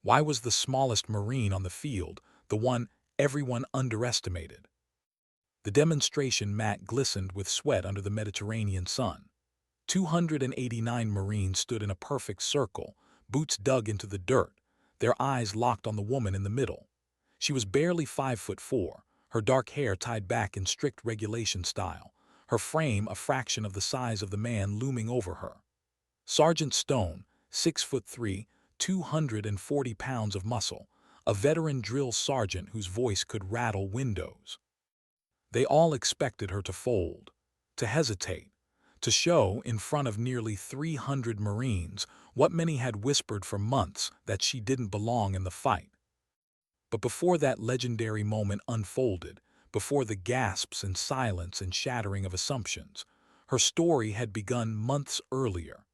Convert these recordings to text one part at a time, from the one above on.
Why was the smallest Marine on the field the one everyone underestimated? The demonstration mat glistened with sweat under the Mediterranean sun. 289 Marines stood in a perfect circle, boots dug into the dirt, their eyes locked on the woman in the middle. She was barely 5'4", her dark hair tied back in strict regulation style, her frame a fraction of the size of the man looming over her. Sergeant Stone, 6'3", 240 pounds of muscle, a veteran drill sergeant whose voice could rattle windows. They all expected her to fold, to hesitate, to show in front of nearly 300 Marines what many had whispered for months, that she didn't belong in the fight. But before that legendary moment unfolded, before the gasps and silence and shattering of assumptions, her story had begun months earlier,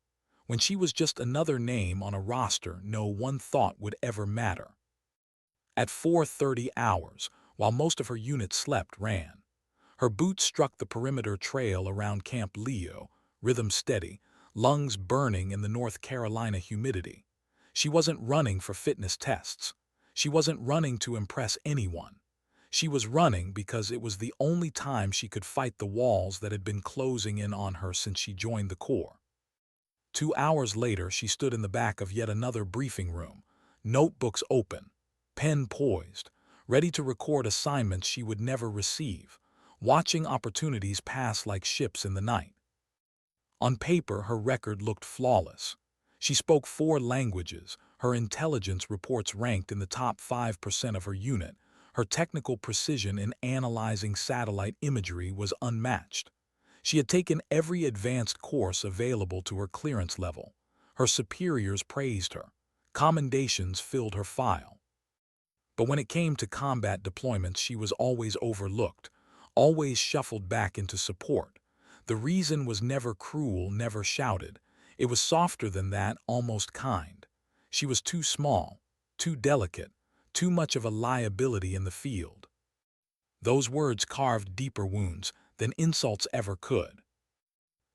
when she was just another name on a roster no one thought would ever matter. At 4:30 hours, while most of her unit slept, ran. Her boots struck the perimeter trail around Camp Leo, rhythm steady, lungs burning in the North Carolina humidity. She wasn't running for fitness tests. She wasn't running to impress anyone. She was running because it was the only time she could fight the walls that had been closing in on her since she joined the Corps. 2 hours later, she stood in the back of yet another briefing room, notebooks open, pen poised, ready to record assignments she would never receive, watching opportunities pass like ships in the night. On paper, her record looked flawless. She spoke 4 languages, her intelligence reports ranked in the top 5% of her unit, her technical precision in analyzing satellite imagery was unmatched. She had taken every advanced course available to her clearance level. Her superiors praised her. Commendations filled her file. But when it came to combat deployments, she was always overlooked, always shuffled back into support. The reason was never cruel, never shouted. It was softer than that, almost kind. She was too small, too delicate, too much of a liability in the field. Those words carved deeper wounds than insults ever could.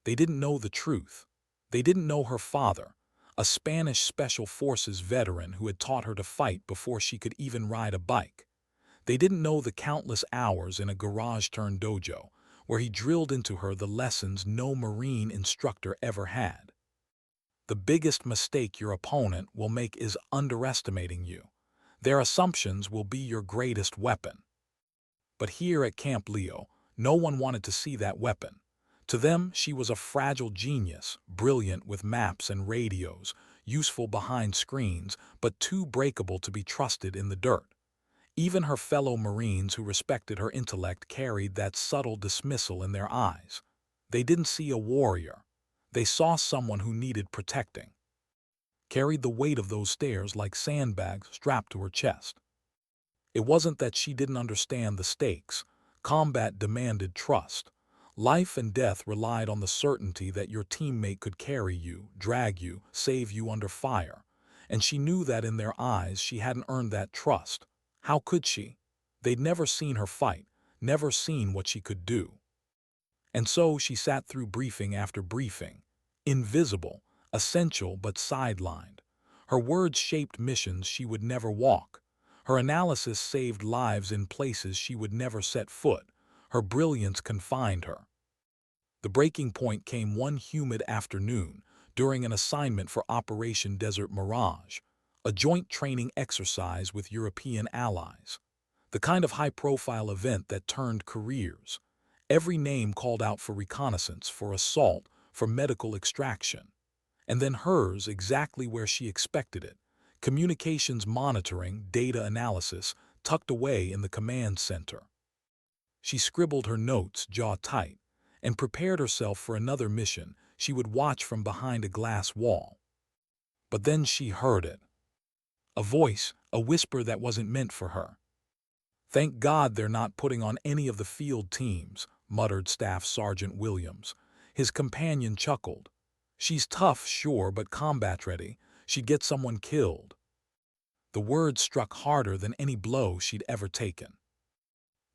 They didn't know the truth. They didn't know her father, a Spanish Special Forces veteran who had taught her to fight before she could even ride a bike. They didn't know the countless hours in a garage-turned dojo, where he drilled into her the lessons no Marine instructor ever had. The biggest mistake your opponent will make is underestimating you. Their assumptions will be your greatest weapon. But here at Camp Leo, no one wanted to see that weapon. To them, she was a fragile genius, brilliant with maps and radios, useful behind screens, but too breakable to be trusted in the dirt. Even her fellow Marines who respected her intellect carried that subtle dismissal in their eyes. They didn't see a warrior. They saw someone who needed protecting. Carried the weight of those stairs like sandbags strapped to her chest. It wasn't that she didn't understand the stakes. Combat demanded trust. Life and death relied on the certainty that your teammate could carry you, drag you, save you under fire. And she knew that in their eyes she hadn't earned that trust. How could she? They'd never seen her fight, never seen what she could do. And so she sat through briefing after briefing, invisible, essential but sidelined. Her words shaped missions she would never walk. Her analysis saved lives in places she would never set foot. Her brilliance confined her. The breaking point came one humid afternoon during an assignment for Operation Desert Mirage, a joint training exercise with European allies. The kind of high-profile event that turned careers. Every name called out for reconnaissance, for assault, for medical extraction. And then hers exactly where she expected it. Communications monitoring, data analysis, tucked away in the command center. She scribbled her notes, jaw tight, and prepared herself for another mission she would watch from behind a glass wall. But then she heard it. A voice, a whisper that wasn't meant for her. "Thank God they're not putting on any of the field teams," muttered Staff Sergeant Williams. His companion chuckled. "She's tough, sure, but combat-ready. She'd get someone killed." The words struck harder than any blow she'd ever taken.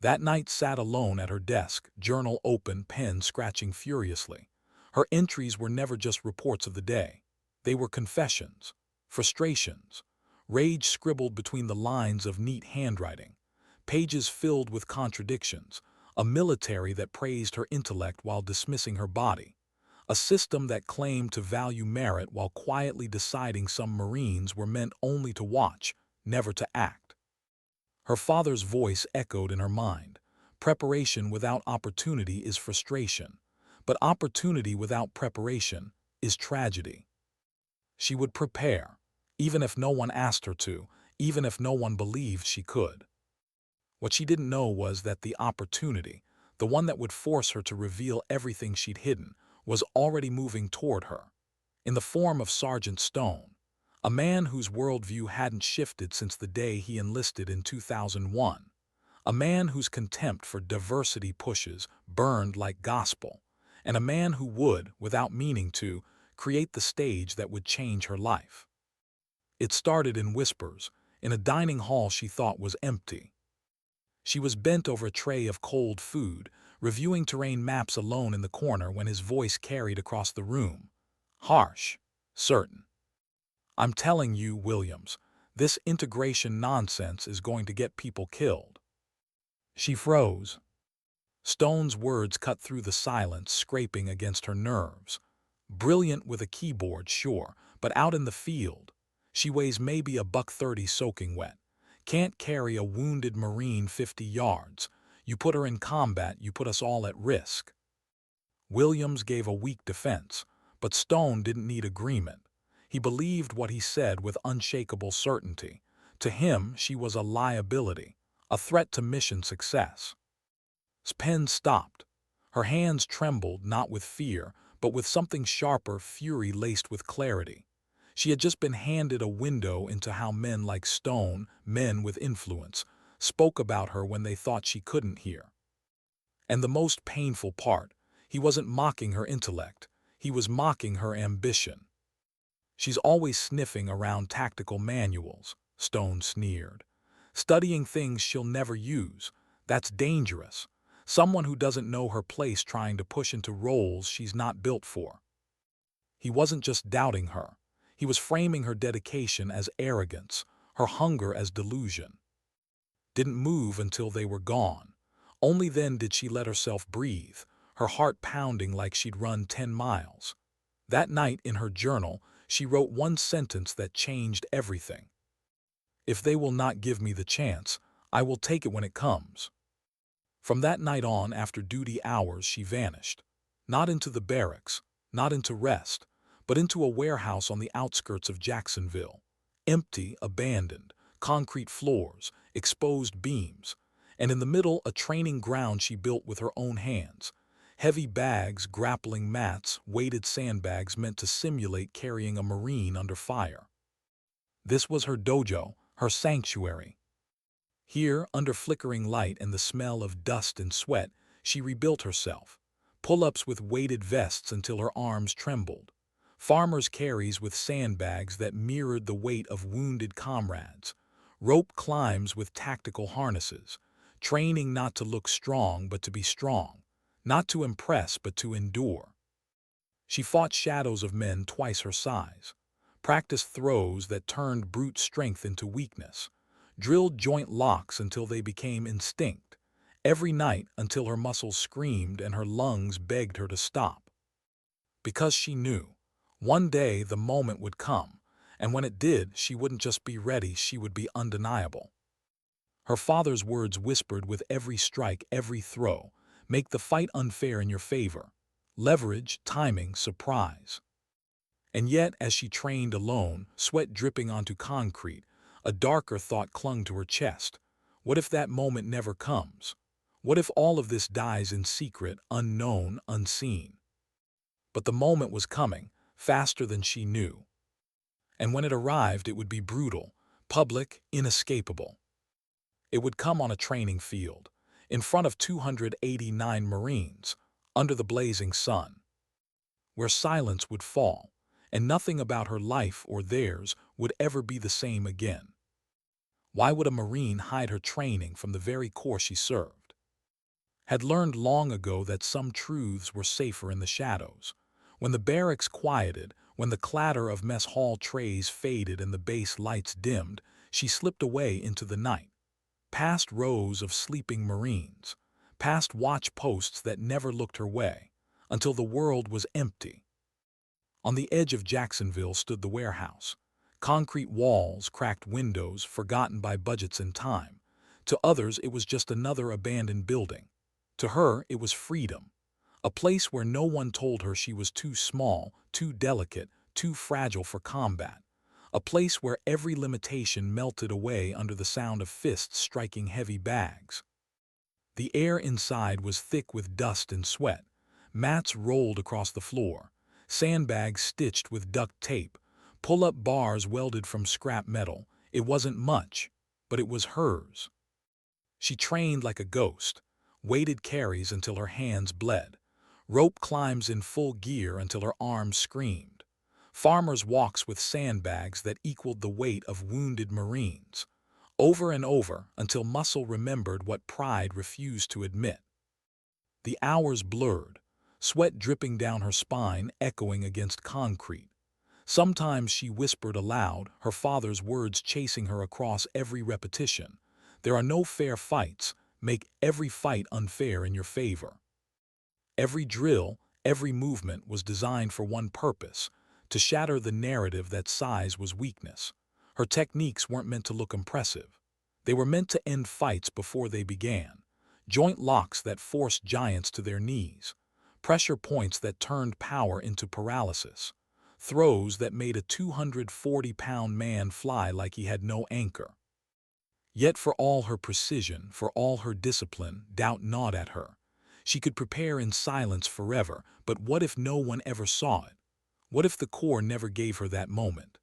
That night sat alone at her desk, journal open, pen scratching furiously. Her entries were never just reports of the day. They were confessions, frustrations, Rage scribbled between the lines of neat handwriting, pages filled with contradictions, a military that praised her intellect while dismissing her body, a system that claimed to value merit while quietly deciding some Marines were meant only to watch, never to act. Her father's voice echoed in her mind. Preparation without opportunity is frustration, but opportunity without preparation is tragedy. She would prepare, even if no one asked her to, even if no one believed she could. What she didn't know was that the opportunity, the one that would force her to reveal everything she'd hidden, was already moving toward her, in the form of Sergeant Stone, a man whose worldview hadn't shifted since the day he enlisted in 2001, a man whose contempt for diversity pushes burned like gospel, and a man who would, without meaning to, create the stage that would change her life. It started in whispers, in a dining hall she thought was empty. She was bent over a tray of cold food, reviewing terrain maps alone in the corner when his voice carried across the room. Harsh, certain. I'm telling you, Williams, this integration nonsense is going to get people killed. She froze. Stone's words cut through the silence, scraping against her nerves. Brilliant with a keyboard, sure, but out in the field. She weighs maybe a $130 soaking wet. Can't carry a wounded Marine 50 yards. You put her in combat, you put us all at risk. Williams gave a weak defense, but Stone didn't need agreement. He believed what he said with unshakable certainty. To him, she was a liability, a threat to mission success. His pen stopped. Her hands trembled, not with fear, but with something sharper, fury laced with clarity. She had just been handed a window into how men like Stone, men with influence, spoke about her when they thought she couldn't hear. And the most painful part, he wasn't mocking her intellect, he was mocking her ambition. She's always sniffing around tactical manuals, Stone sneered. Studying things she'll never use, that's dangerous. Someone who doesn't know her place trying to push into roles she's not built for. He wasn't just doubting her. He was framing her dedication as arrogance, her hunger as delusion. Didn't move until they were gone. Only then did she let herself breathe, her heart pounding like she'd run 10 miles. That night in her journal, she wrote one sentence that changed everything. If they will not give me the chance, I will take it when it comes. From that night on, after duty hours, she vanished. Not into the barracks, not into rest, but into a warehouse on the outskirts of Jacksonville. Empty, abandoned, concrete floors, exposed beams, and in the middle a training ground she built with her own hands. Heavy bags, grappling mats, weighted sandbags meant to simulate carrying a Marine under fire. This was her dojo, her sanctuary. Here, under flickering light and the smell of dust and sweat, she rebuilt herself. Pull-ups with weighted vests until her arms trembled. Farmer's carries with sandbags that mirrored the weight of wounded comrades. Rope climbs with tactical harnesses. Training not to look strong but to be strong. Not to impress but to endure. She fought shadows of men twice her size. Practiced throws that turned brute strength into weakness. Drilled joint locks until they became instinct. Every night until her muscles screamed and her lungs begged her to stop. Because she knew. One day the moment would come, and when it did, she wouldn't just be ready, she would be undeniable. Her father's words whispered with every strike, every throw, make the fight unfair in your favor. Leverage, timing, surprise. And yet, as she trained alone, sweat dripping onto concrete, a darker thought clung to her chest. What if that moment never comes? What if all of this dies in secret, unknown, unseen? But the moment was coming, faster than she knew. And when it arrived, it would be brutal, public, inescapable. It would come on a training field, in front of 289 Marines, under the blazing sun, where silence would fall, and nothing about her life or theirs would ever be the same again. Why would a Marine hide her training from the very corps she served? Had learned long ago that some truths were safer in the shadows. When the barracks quieted, When the clatter of mess hall trays faded and the base lights dimmed, she slipped away into the night, past rows of sleeping Marines, past watch posts that never looked her way, until the world was empty. On the edge of Jacksonville stood the warehouse. Concrete walls, cracked windows, forgotten by budgets and time. To others, it was just another abandoned building. To her, it was freedom. A place where no one told her she was too small, too delicate, too fragile for combat. A place where every limitation melted away under the sound of fists striking heavy bags. The air inside was thick with dust and sweat. Mats rolled across the floor, sandbags stitched with duct tape, pull-up bars welded from scrap metal. It wasn't much, but it was hers. She trained like a ghost, weighted carries until her hands bled, rope climbs in full gear until her arms screamed, farmers' walks with sandbags that equaled the weight of wounded Marines, over and over until muscle remembered what pride refused to admit. The hours blurred, sweat dripping down her spine, echoing against concrete. Sometimes she whispered aloud, her father's words chasing her across every repetition. There are no fair fights. Make every fight unfair in your favor. Every drill, every movement was designed for one purpose, to shatter the narrative that size was weakness. Her techniques weren't meant to look impressive. They were meant to end fights before they began. Joint locks that forced giants to their knees. Pressure points that turned power into paralysis. Throws that made a 240-pound man fly like he had no anchor. Yet for all her precision, for all her discipline, doubt gnawed at her. She could prepare in silence forever, but what if no one ever saw it? What if the Corps never gave her that moment?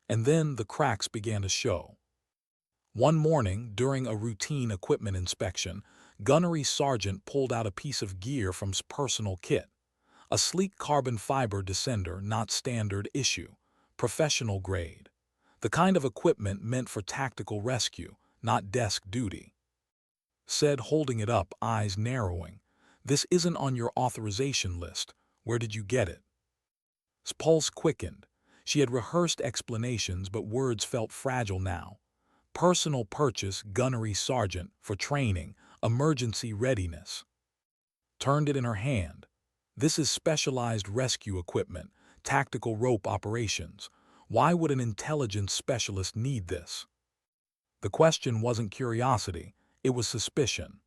And then the cracks began to show. One morning, during a routine equipment inspection, Gunnery Sergeant pulled out a piece of gear from his personal kit. A sleek carbon fiber descender, not standard issue, professional grade. The kind of equipment meant for tactical rescue, not desk duty. Said, holding it up, eyes narrowing, "This isn't on your authorization list. Where did you get it?" His pulse quickened. She had rehearsed explanations, but words felt fragile now. Personal purchase, Gunnery Sergeant, for training, emergency readiness. Turned it in her hand. "This is specialized rescue equipment, tactical rope operations. Why would an intelligence specialist need this?" The question wasn't curiosity, it was suspicion.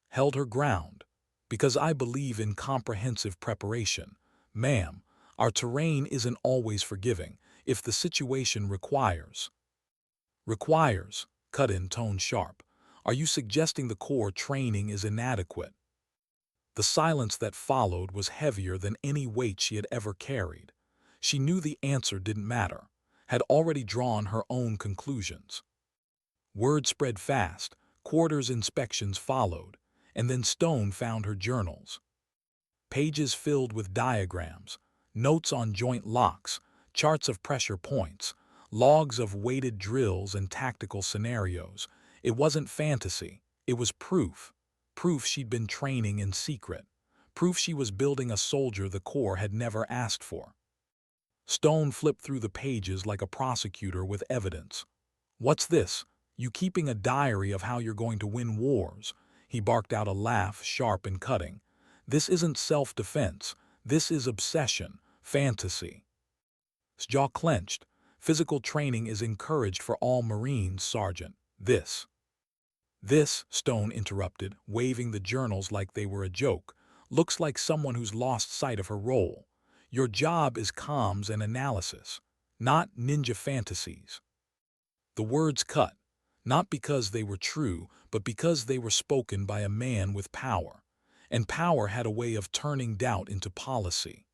Held her ground. "Because I believe in comprehensive preparation. Ma'am, our terrain isn't always forgiving, if the situation requires." "Requires," cut in, tone sharp. "Are you suggesting the Corps training is inadequate?" The silence that followed was heavier than any weight she had ever carried. She knew the answer didn't matter, had already drawn her own conclusions. Word spread fast, quarters inspections followed, and then Stone found her journals. Pages filled with diagrams, notes on joint locks, charts of pressure points, logs of weighted drills and tactical scenarios. It wasn't fantasy, it was proof. Proof she'd been training in secret. Proof she was building a soldier the Corps had never asked for. Stone flipped through the pages like a prosecutor with evidence. "What's this? You keeping a diary of how you're going to win wars?" He barked out a laugh, sharp and cutting. "This isn't self-defense. This is obsession, fantasy." His jaw clenched. "Physical training is encouraged for all Marines, Sergeant. This, Stone interrupted, waving the journals like they were a joke, looks like someone who's lost sight of her role. Your job is comms and analysis, not ninja fantasies." The words cut, not because they were true, but because they were spoken by a man with power. And power had a way of turning doubt into policy.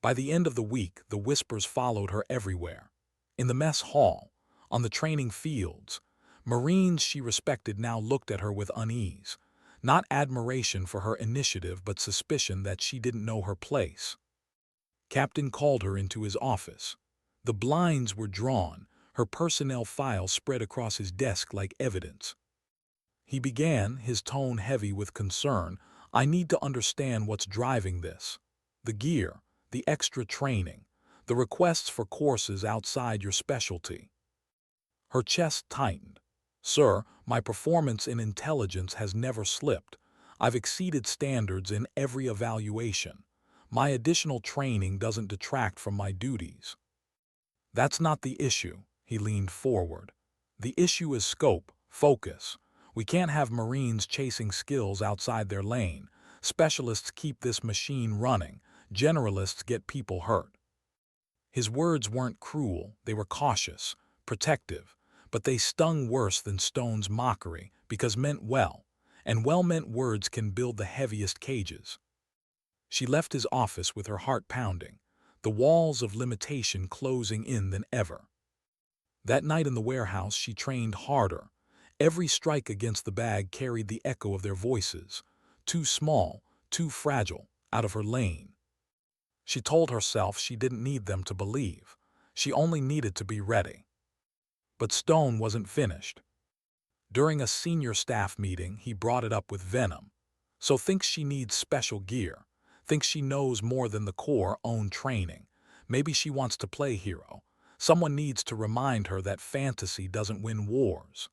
By the end of the week, the whispers followed her everywhere. In the mess hall, on the training fields. Marines she respected now looked at her with unease. Not admiration for her initiative, but suspicion that she didn't know her place. Captain called her into his office. The blinds were drawn, her personnel file spread across his desk like evidence. He began, his tone heavy with concern, "I need to understand what's driving this. The gear, the extra training, the requests for courses outside your specialty. Her chest tightened. Sir, my performance in intelligence has never slipped. I've exceeded standards in every evaluation. My additional training doesn't detract from my duties. That's not the issue. He leaned forward. The issue is scope, focus. We can't have Marines chasing skills outside their lane. Specialists keep this machine running. Generalists get people hurt. His words weren't cruel, they were cautious, protective, but they stung worse than Stone's mockery because meant well, and well-meant words can build the heaviest cages. She left his office with her heart pounding, the walls of limitation closing in than ever. That night in the warehouse she trained harder. Every strike against the bag carried the echo of their voices, too small, too fragile, out of her lane. She told herself she didn't need them to believe. She only needed to be ready. But Stone wasn't finished. During a senior staff meeting, he brought it up with venom. So thinks she needs special gear, thinks she knows more than the Corps' own training. Maybe she wants to play hero. Someone needs to remind her that fantasy doesn't win wars.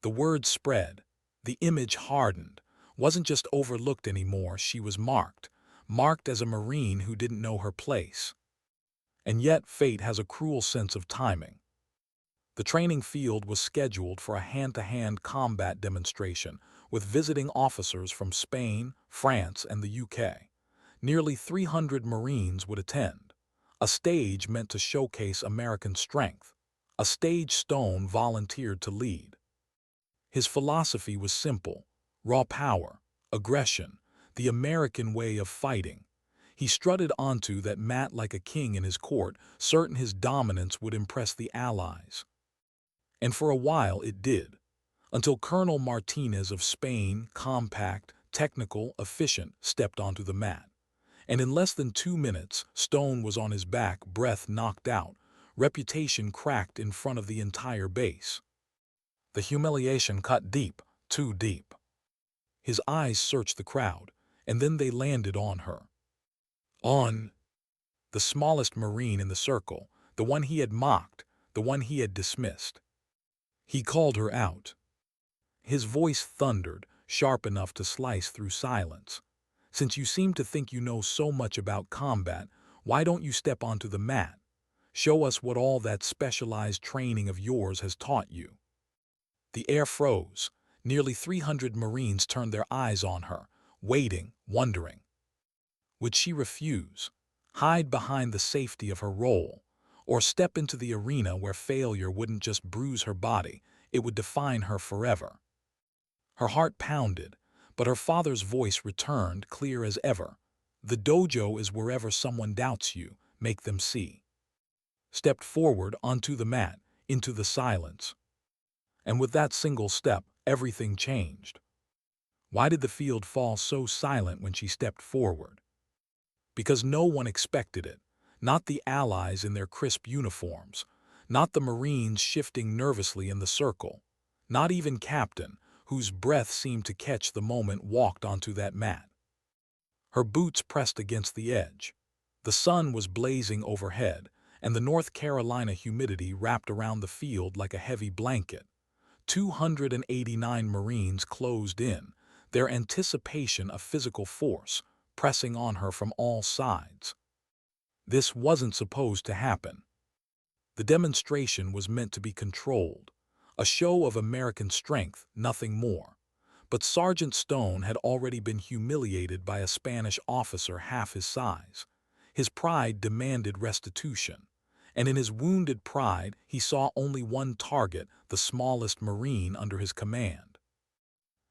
The word spread. The image hardened. Wasn't just overlooked anymore, she was marked. Marked as a Marine who didn't know her place. And yet fate has a cruel sense of timing. The training field was scheduled for a hand-to-hand combat demonstration with visiting officers from Spain, France, and the UK. Nearly 300 Marines would attend. A stage meant to showcase American strength. A stage Stone volunteered to lead. His philosophy was simple: raw power, aggression, the American way of fighting. He strutted onto that mat like a king in his court, certain his dominance would impress the Allies. And for a while it did, until Colonel Martinez of Spain, compact, technical, efficient, stepped onto the mat. And in less than 2 minutes, Stone was on his back, breath knocked out, reputation cracked in front of the entire base. The humiliation cut deep, too deep. His eyes searched the crowd, and then they landed on her. On the smallest Marine in the circle, the one he had mocked, the one he had dismissed. He called her out. His voice thundered, sharp enough to slice through silence. Since you seem to think you know so much about combat, why don't you step onto the mat? Show us what all that specialized training of yours has taught you. The air froze. Nearly 300 Marines turned their eyes on her, waiting, wondering. Would she refuse, hide behind the safety of her role, or step into the arena where failure wouldn't just bruise her body, it would define her forever? Her heart pounded, but her father's voice returned, clear as ever. The dojo is wherever someone doubts you, make them see. Stepped forward onto the mat, into the silence. And with that single step, everything changed. Why did the field fall so silent when she stepped forward? Because no one expected it. Not the Allies in their crisp uniforms, not the Marines shifting nervously in the circle, not even Captain, whose breath seemed to catch the moment, walked onto that mat. Her boots pressed against the edge. The sun was blazing overhead, and the North Carolina humidity wrapped around the field like a heavy blanket. 289 Marines closed in, their anticipation a physical force, pressing on her from all sides. This wasn't supposed to happen. The demonstration was meant to be controlled, a show of American strength, nothing more. But Sergeant Stone had already been humiliated by a Spanish officer half his size. His pride demanded restitution, and in his wounded pride he saw only one target, the smallest Marine under his command.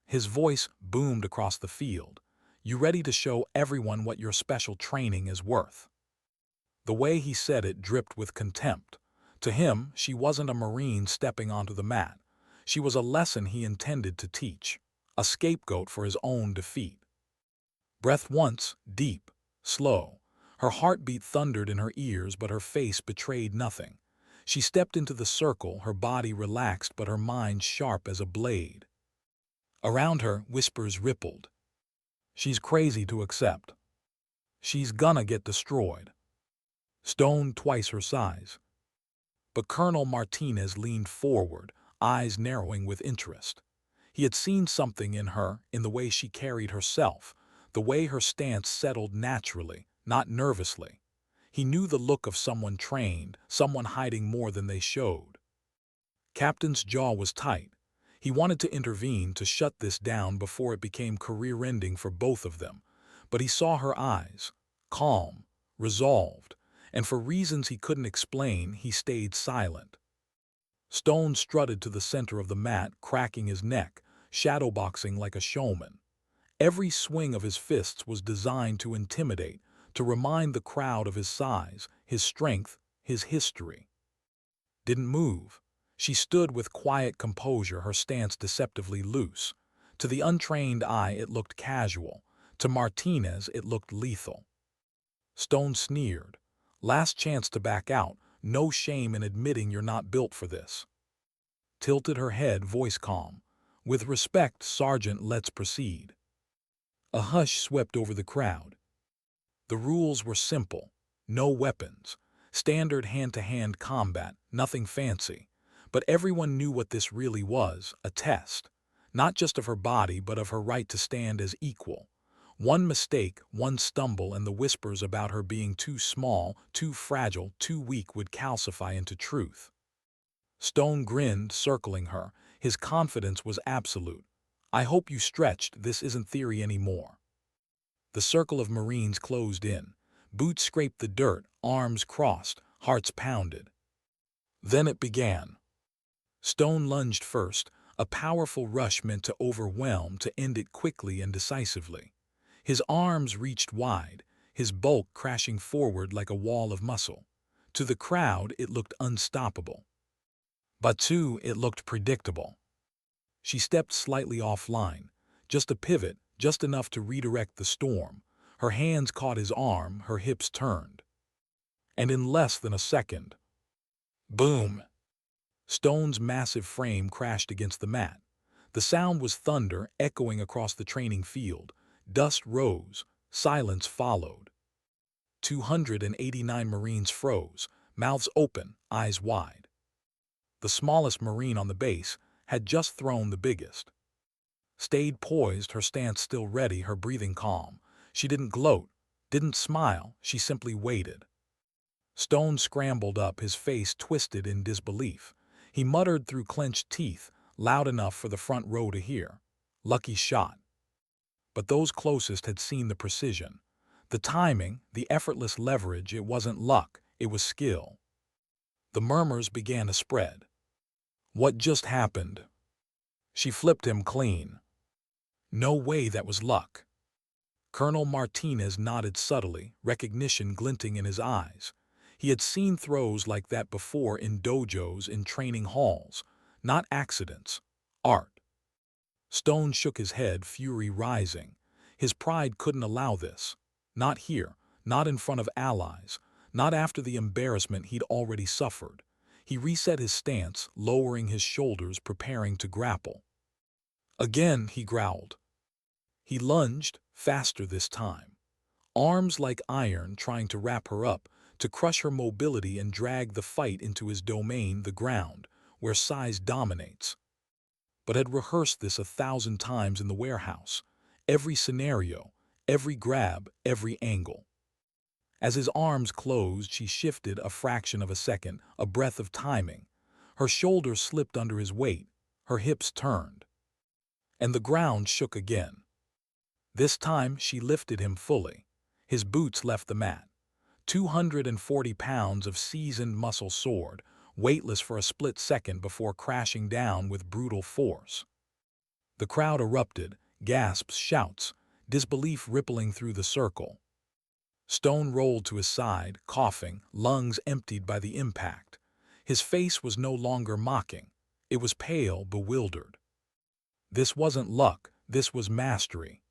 His voice boomed across the field. You ready to show everyone what your special training is worth? The way he said it dripped with contempt. To him, she wasn't a Marine stepping onto the mat. She was a lesson he intended to teach, a scapegoat for his own defeat. Breath once, deep, slow. Her heartbeat thundered in her ears, but her face betrayed nothing. She stepped into the circle, her body relaxed but her mind sharp as a blade. Around her, whispers rippled. She's crazy to accept. She's gonna get destroyed. Stone twice her size. But Colonel Martinez leaned forward, eyes narrowing with interest. He had seen something in her, in the way she carried herself, the way her stance settled naturally, not nervously. He knew the look of someone trained, someone hiding more than they showed. Captain's jaw was tight. He wanted to intervene to shut this down before it became career-ending for both of them. But he saw her eyes, calm, resolved, and for reasons he couldn't explain, he stayed silent. Stone strutted to the center of the mat, cracking his neck, shadowboxing like a showman. Every swing of his fists was designed to intimidate, to remind the crowd of his size, his strength, his history. Didn't move. She stood with quiet composure, her stance deceptively loose. To the untrained eye it looked casual. To Martinez it looked lethal. Stone sneered. Last chance to back out, no shame in admitting you're not built for this. Tilted her head, voice calm. With respect, Sergeant, let's proceed. A hush swept over the crowd. The rules were simple. No weapons. Standard hand-to-hand combat, nothing fancy. But everyone knew what this really was, a test. Not just of her body, but of her right to stand as equal. One mistake, one stumble, and the whispers about her being too small, too fragile, too weak would calcify into truth. Stone grinned, circling her. His confidence was absolute. I hope you stretched, this isn't theory anymore. The circle of Marines closed in. Boots scraped the dirt, arms crossed, hearts pounded. Then it began. Stone lunged first, a powerful rush meant to overwhelm, to end it quickly and decisively. His arms reached wide, his bulk crashing forward like a wall of muscle. To the crowd, it looked unstoppable. But to it looked predictable. She stepped slightly offline, just a pivot, just enough to redirect the storm. Her hands caught his arm, her hips turned. And in less than a second, boom! Stone's massive frame crashed against the mat. The sound was thunder echoing across the training field. Dust rose, silence followed. 289 Marines froze, mouths open, eyes wide. The smallest Marine on the base had just thrown the biggest. Stayed poised, her stance still ready, her breathing calm. She didn't gloat, didn't smile, she simply waited. Stone scrambled up, his face twisted in disbelief. He muttered through clenched teeth, loud enough for the front row to hear. Lucky shot. But those closest had seen the precision. The timing, the effortless leverage, it wasn't luck, it was skill. The murmurs began to spread. What just happened? She flipped him clean. No way that was luck. Colonel Martinez nodded subtly, recognition glinting in his eyes. He had seen throws like that before in dojos, in training halls. Not accidents. Art. Stone shook his head, fury rising. His pride couldn't allow this. Not here, not in front of allies, not after the embarrassment he'd already suffered. He reset his stance, lowering his shoulders, preparing to grapple. Again, he growled. He lunged, faster this time. Arms like iron trying to wrap her up, to crush her mobility and drag the fight into his domain, the ground, where size dominates. But had rehearsed this 1,000 times in the warehouse. Every scenario, every grab, every angle. As his arms closed, she shifted a fraction of a second, a breath of timing. Her shoulders slipped under his weight, her hips turned. And the ground shook again. This time she lifted him fully. His boots left the mat. 240 pounds of seasoned muscle soared, weightless for a split second before crashing down with brutal force. The crowd erupted, gasps, shouts, disbelief rippling through the circle. Stone rolled to his side, coughing, lungs emptied by the impact. His face was no longer mocking. It was pale, bewildered. This wasn't luck, this was mastery.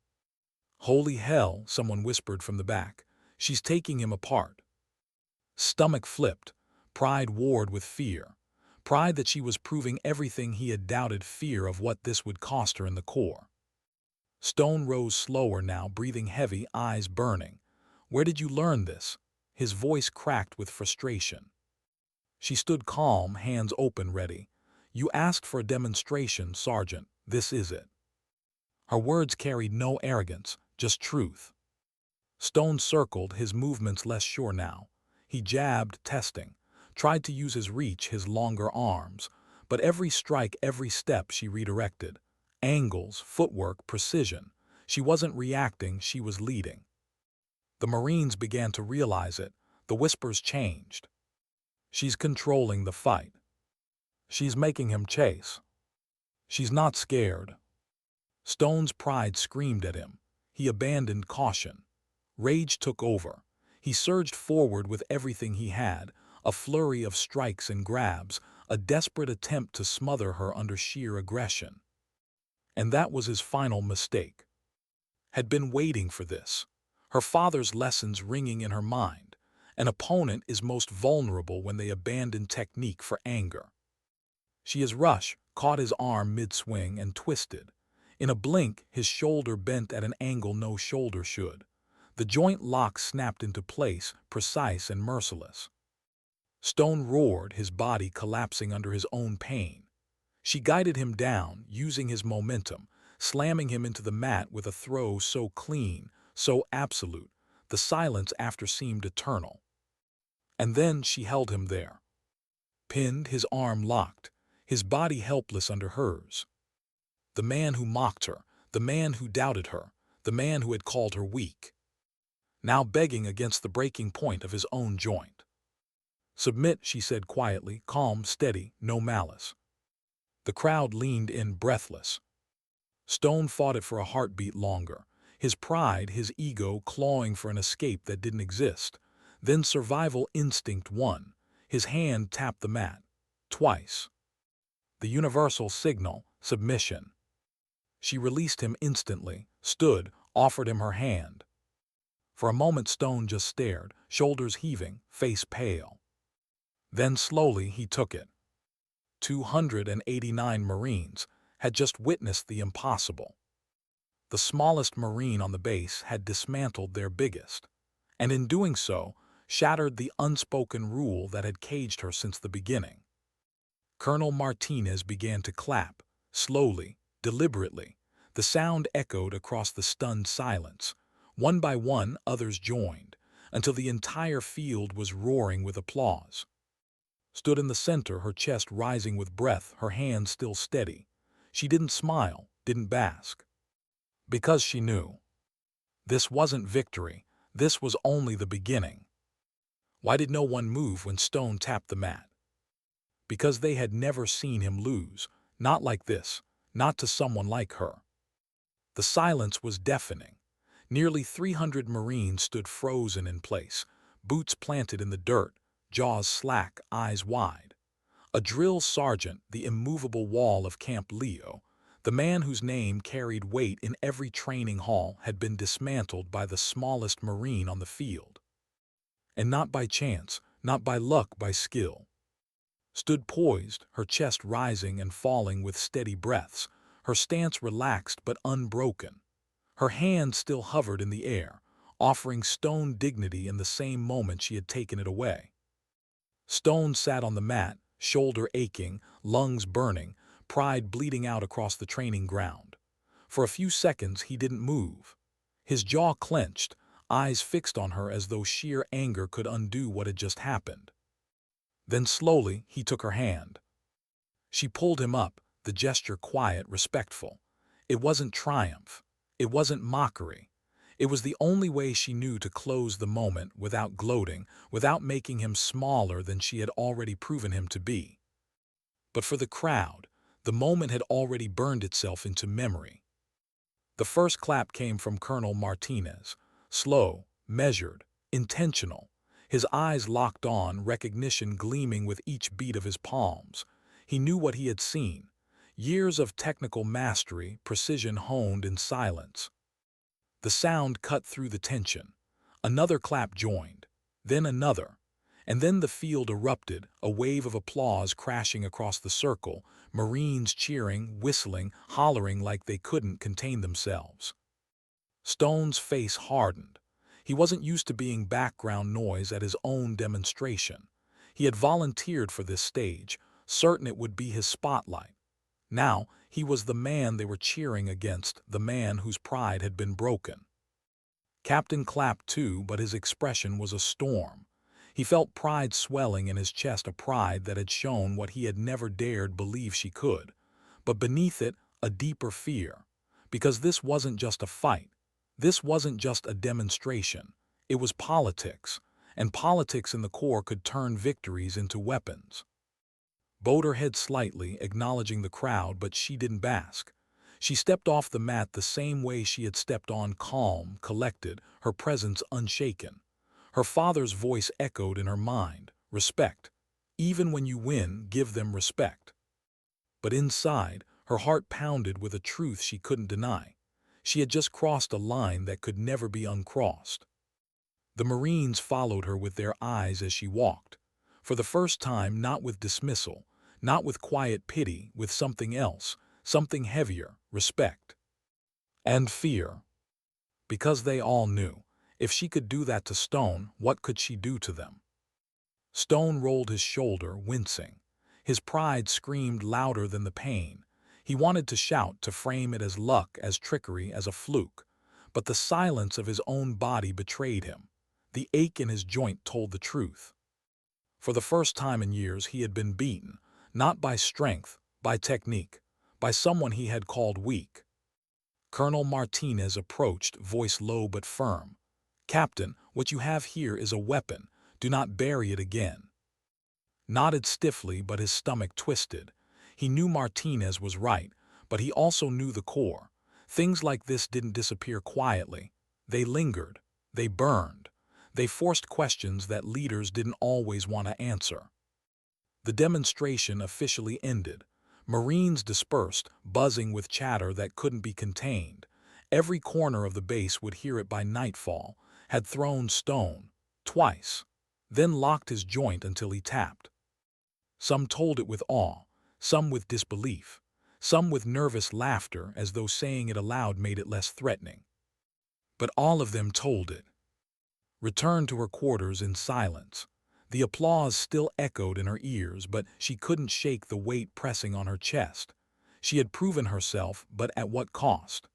Holy hell, someone whispered from the back. She's taking him apart. Stomach flipped. Pride warred with fear. Pride that she was proving everything he had doubted, fear of what this would cost her in the core. Stone rose slower now, breathing heavy, eyes burning. Where did you learn this?" His voice cracked with frustration. She stood calm, hands open, ready. "You asked for a demonstration, Sergeant. This is it." Her words carried no arrogance, just truth. Stone circled, his movements less sure now. He jabbed, testing, tried to use his reach, his longer arms, but every strike, every step she redirected. Angles, footwork, precision. She wasn't reacting, she was leading. The Marines began to realize it. The whispers changed. "She's controlling the fight. She's making him chase. She's not scared." Stone's pride screamed at him. He abandoned caution. Rage took over. He surged forward with everything he had, a flurry of strikes and grabs, a desperate attempt to smother her under sheer aggression. And that was his final mistake. Had been waiting for this. Her father's lessons ringing in her mind. An opponent is most vulnerable when they abandon technique for anger. She is rushed, caught his arm mid-swing, and twisted. In a blink, his shoulder bent at an angle no shoulder should. The joint lock snapped into place, precise and merciless. Stone roared, his body collapsing under his own pain. She guided him down, using his momentum, slamming him into the mat with a throw so clean, so absolute, the silence after seemed eternal. And then she held him there. Pinned, his arm locked, his body helpless under hers. The man who mocked her, the man who doubted her, the man who had called her weak. Now begging against the breaking point of his own joint. "Submit," she said quietly, calm, steady, no malice. The crowd leaned in breathless. Stone fought it for a heartbeat longer, his pride, his ego clawing for an escape that didn't exist. Then survival instinct won. His hand tapped the mat. Twice. The universal signal, submission. She released him instantly, stood, offered him her hand. For a moment Stone just stared, shoulders heaving, face pale. Then slowly he took it. 289 Marines had just witnessed the impossible. The smallest Marine on the base had dismantled their biggest, and in doing so, shattered the unspoken rule that had caged her since the beginning. Colonel Martinez began to clap, slowly, deliberately. The sound echoed across the stunned silence. One by one, others joined, until the entire field was roaring with applause. Stood in the center, her chest rising with breath, her hands still steady. She didn't smile, didn't bask. Because she knew. This wasn't victory, this was only the beginning. Why did no one move when Stone tapped the mat? Because they had never seen him lose, not like this, not to someone like her. The silence was deafening. Nearly 300 Marines stood frozen in place, boots planted in the dirt, jaws slack, eyes wide. A drill sergeant, the immovable wall of Camp Leo, the man whose name carried weight in every training hall, had been dismantled by the smallest Marine on the field. And not by chance, not by luck, by skill. Stood poised, her chest rising and falling with steady breaths, her stance relaxed but unbroken. Her hand still hovered in the air, offering Stone dignity in the same moment she had taken it away. Stone sat on the mat, shoulder aching, lungs burning, pride bleeding out across the training ground. For a few seconds he didn't move. His jaw clenched, eyes fixed on her as though sheer anger could undo what had just happened. Then slowly he took her hand. She pulled him up, the gesture quiet, respectful. It wasn't triumph. It wasn't mockery. It was the only way she knew to close the moment without gloating, without making him smaller than she had already proven him to be. But for the crowd, the moment had already burned itself into memory. The first clap came from Colonel Martinez, slow, measured, intentional, his eyes locked on, recognition gleaming with each beat of his palms. He knew what he had seen. Years of technical mastery, precision honed in silence. The sound cut through the tension. Another clap joined, then another, and then the field erupted, a wave of applause crashing across the circle, Marines cheering, whistling, hollering like they couldn't contain themselves. Stone's face hardened. He wasn't used to being background noise at his own demonstration. He had volunteered for this stage, certain it would be his spotlight. Now, he was the man they were cheering against, the man whose pride had been broken. Captain clapped too, but his expression was a storm. He felt pride swelling in his chest, a pride that had shown what he had never dared believe she could. But beneath it, a deeper fear. Because this wasn't just a fight. This wasn't just a demonstration. It was politics. And politics in the Corps could turn victories into weapons. Bowed her head slightly, acknowledging the crowd, but she didn't bask. She stepped off the mat the same way she had stepped on, calm, collected, her presence unshaken. Her father's voice echoed in her mind, respect. Even when you win, give them respect. But inside, her heart pounded with a truth she couldn't deny. She had just crossed a line that could never be uncrossed. The Marines followed her with their eyes as she walked. For the first time, not with dismissal, not with quiet pity, with something else, something heavier, respect. And fear. Because they all knew, if she could do that to Stone, what could she do to them? Stone rolled his shoulder, wincing. His pride screamed louder than the pain. He wanted to shout, to frame it as luck, as trickery, as a fluke. But the silence of his own body betrayed him. The ache in his joint told the truth. For the first time in years he had been beaten, not by strength, by technique, by someone he had called weak. Colonel Martinez approached, voice low but firm. "Captain, what you have here is a weapon. Do not bury it again." Nodded stiffly, but his stomach twisted. He knew Martinez was right, but he also knew the Corps. Things like this didn't disappear quietly. They lingered. They burned. They forced questions that leaders didn't always want to answer. The demonstration officially ended. Marines dispersed, buzzing with chatter that couldn't be contained. Every corner of the base would hear it by nightfall, had thrown Stone, twice, then locked his joint until he tapped. Some told it with awe, some with disbelief, some with nervous laughter as though saying it aloud made it less threatening. But all of them told it. Returned to her quarters in silence. The applause still echoed in her ears, but she couldn't shake the weight pressing on her chest. She had proven herself, but at what cost?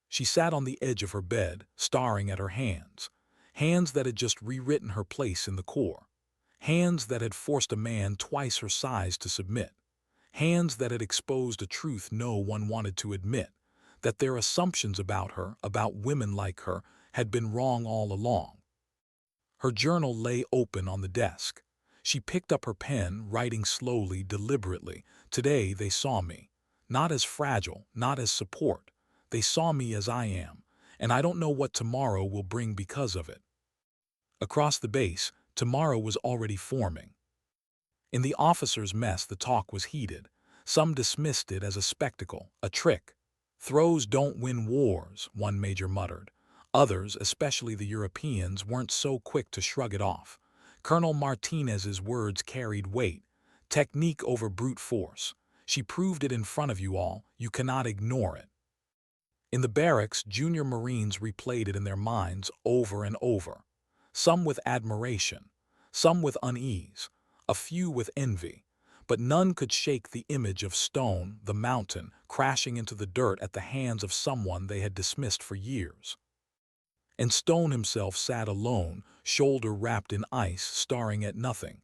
She sat on the edge of her bed, staring at her hands. Hands that had just rewritten her place in the Corps. Hands that had forced a man twice her size to submit. Hands that had exposed a truth no one wanted to admit, that their assumptions about her, about women like her, had been wrong all along. Her journal lay open on the desk. She picked up her pen, writing slowly, deliberately. "Today they saw me. Not as fragile, not as support. They saw me as I am, and I don't know what tomorrow will bring because of it." Across the base, tomorrow was already forming. In the officers' mess, the talk was heated. Some dismissed it as a spectacle, a trick. "Throws don't win wars," one major muttered. Others, especially the Europeans, weren't so quick to shrug it off. Colonel Martinez's words carried weight. Technique over brute force. She proved it in front of you all. You cannot ignore it. In the barracks, junior Marines replayed it in their minds over and over. Some with admiration, some with unease, a few with envy. But none could shake the image of Stone, the mountain, crashing into the dirt at the hands of someone they had dismissed for years. And Stone himself sat alone, shoulder wrapped in ice, staring at nothing.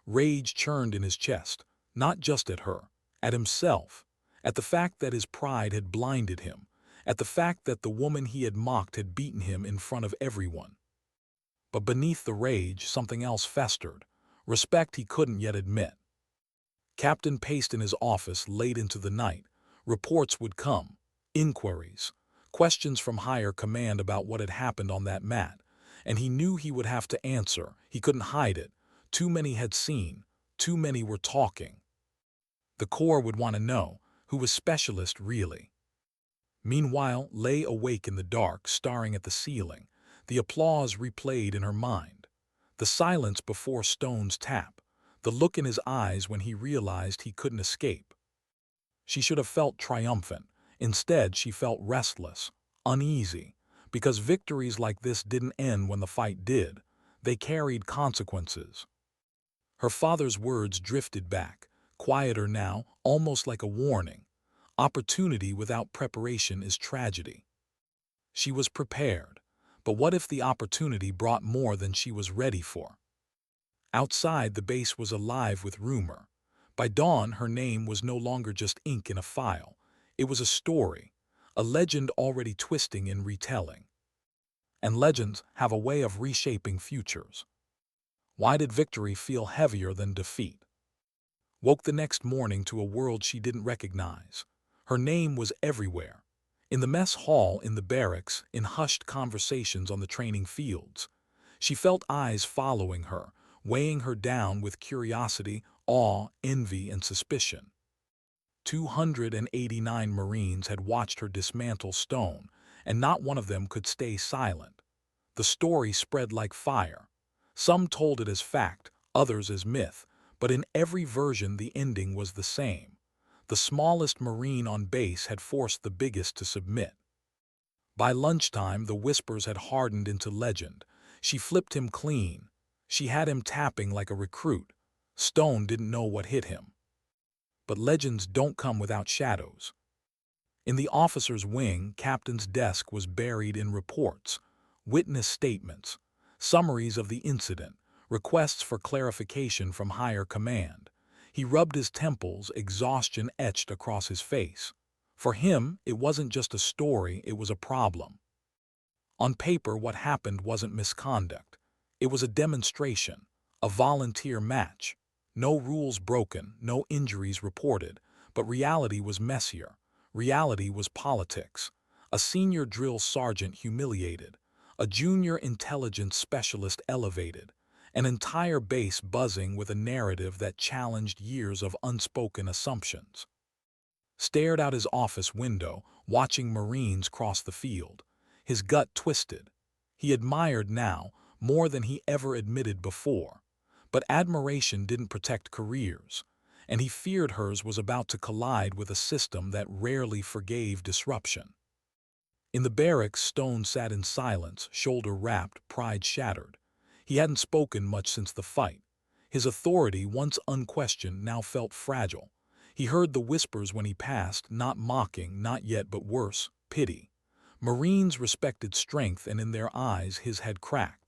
Rage churned in his chest, not just at her, at himself, at the fact that his pride had blinded him, at the fact that the woman he had mocked had beaten him in front of everyone. But beneath the rage, something else festered, respect he couldn't yet admit. Captain paced in his office late into the night. Reports would come, inquiries, questions from higher command about what had happened on that mat, and he knew he would have to answer. He couldn't hide it. Too many had seen, too many were talking. The Corps would want to know, who was specialist really? Meanwhile, lay awake in the dark, staring at the ceiling, the applause replayed in her mind. The silence before Stone's tap, the look in his eyes when he realized he couldn't escape. She should have felt triumphant. Instead, she felt restless, uneasy, Because victories like this didn't end when the fight did. They carried consequences. Her father's words drifted back, quieter now, almost like a warning. Opportunity without preparation is tragedy. She was prepared, but what if the opportunity brought more than she was ready for? Outside, the base was alive with rumor. By dawn, her name was no longer just ink in a file. It was a story, a legend already twisting in retelling. And legends have a way of reshaping futures. Why did victory feel heavier than defeat? Woke the next morning to a world she didn't recognize. Her name was everywhere. In the mess hall, in the barracks, in hushed conversations on the training fields. She felt eyes following her, weighing her down with curiosity, awe, envy, and suspicion. 289 Marines had watched her dismantle stone, and not one of them could stay silent. The story spread like fire. Some told it as fact, others as myth, but in every version the ending was the same. The smallest Marine on base had forced the biggest to submit. By lunchtime, the whispers had hardened into legend. She flipped him clean. She had him tapping like a recruit. Stone didn't know what hit him. But legends don't come without shadows. In the officer's wing, captain's desk was buried in reports, witness statements, summaries of the incident, requests for clarification from higher command. He rubbed his temples, exhaustion etched across his face. For him, it wasn't just a story, it was a problem. On paper, what happened wasn't misconduct. It was a demonstration, a volunteer match. No rules broken, no injuries reported, but reality was messier. Reality was politics. A senior drill sergeant humiliated, a junior intelligence specialist elevated, an entire base buzzing with a narrative that challenged years of unspoken assumptions. Stared out his office window, watching Marines cross the field. His gut twisted. He admired now, more than he ever admitted before. But admiration didn't protect careers, and he feared hers was about to collide with a system that rarely forgave disruption. In the barracks, Stone sat in silence, shoulder wrapped, pride shattered. He hadn't spoken much since the fight. His authority, once unquestioned, now felt fragile. He heard the whispers when he passed, not mocking, not yet, but worse, pity. Marines respected strength, and in their eyes his had cracked.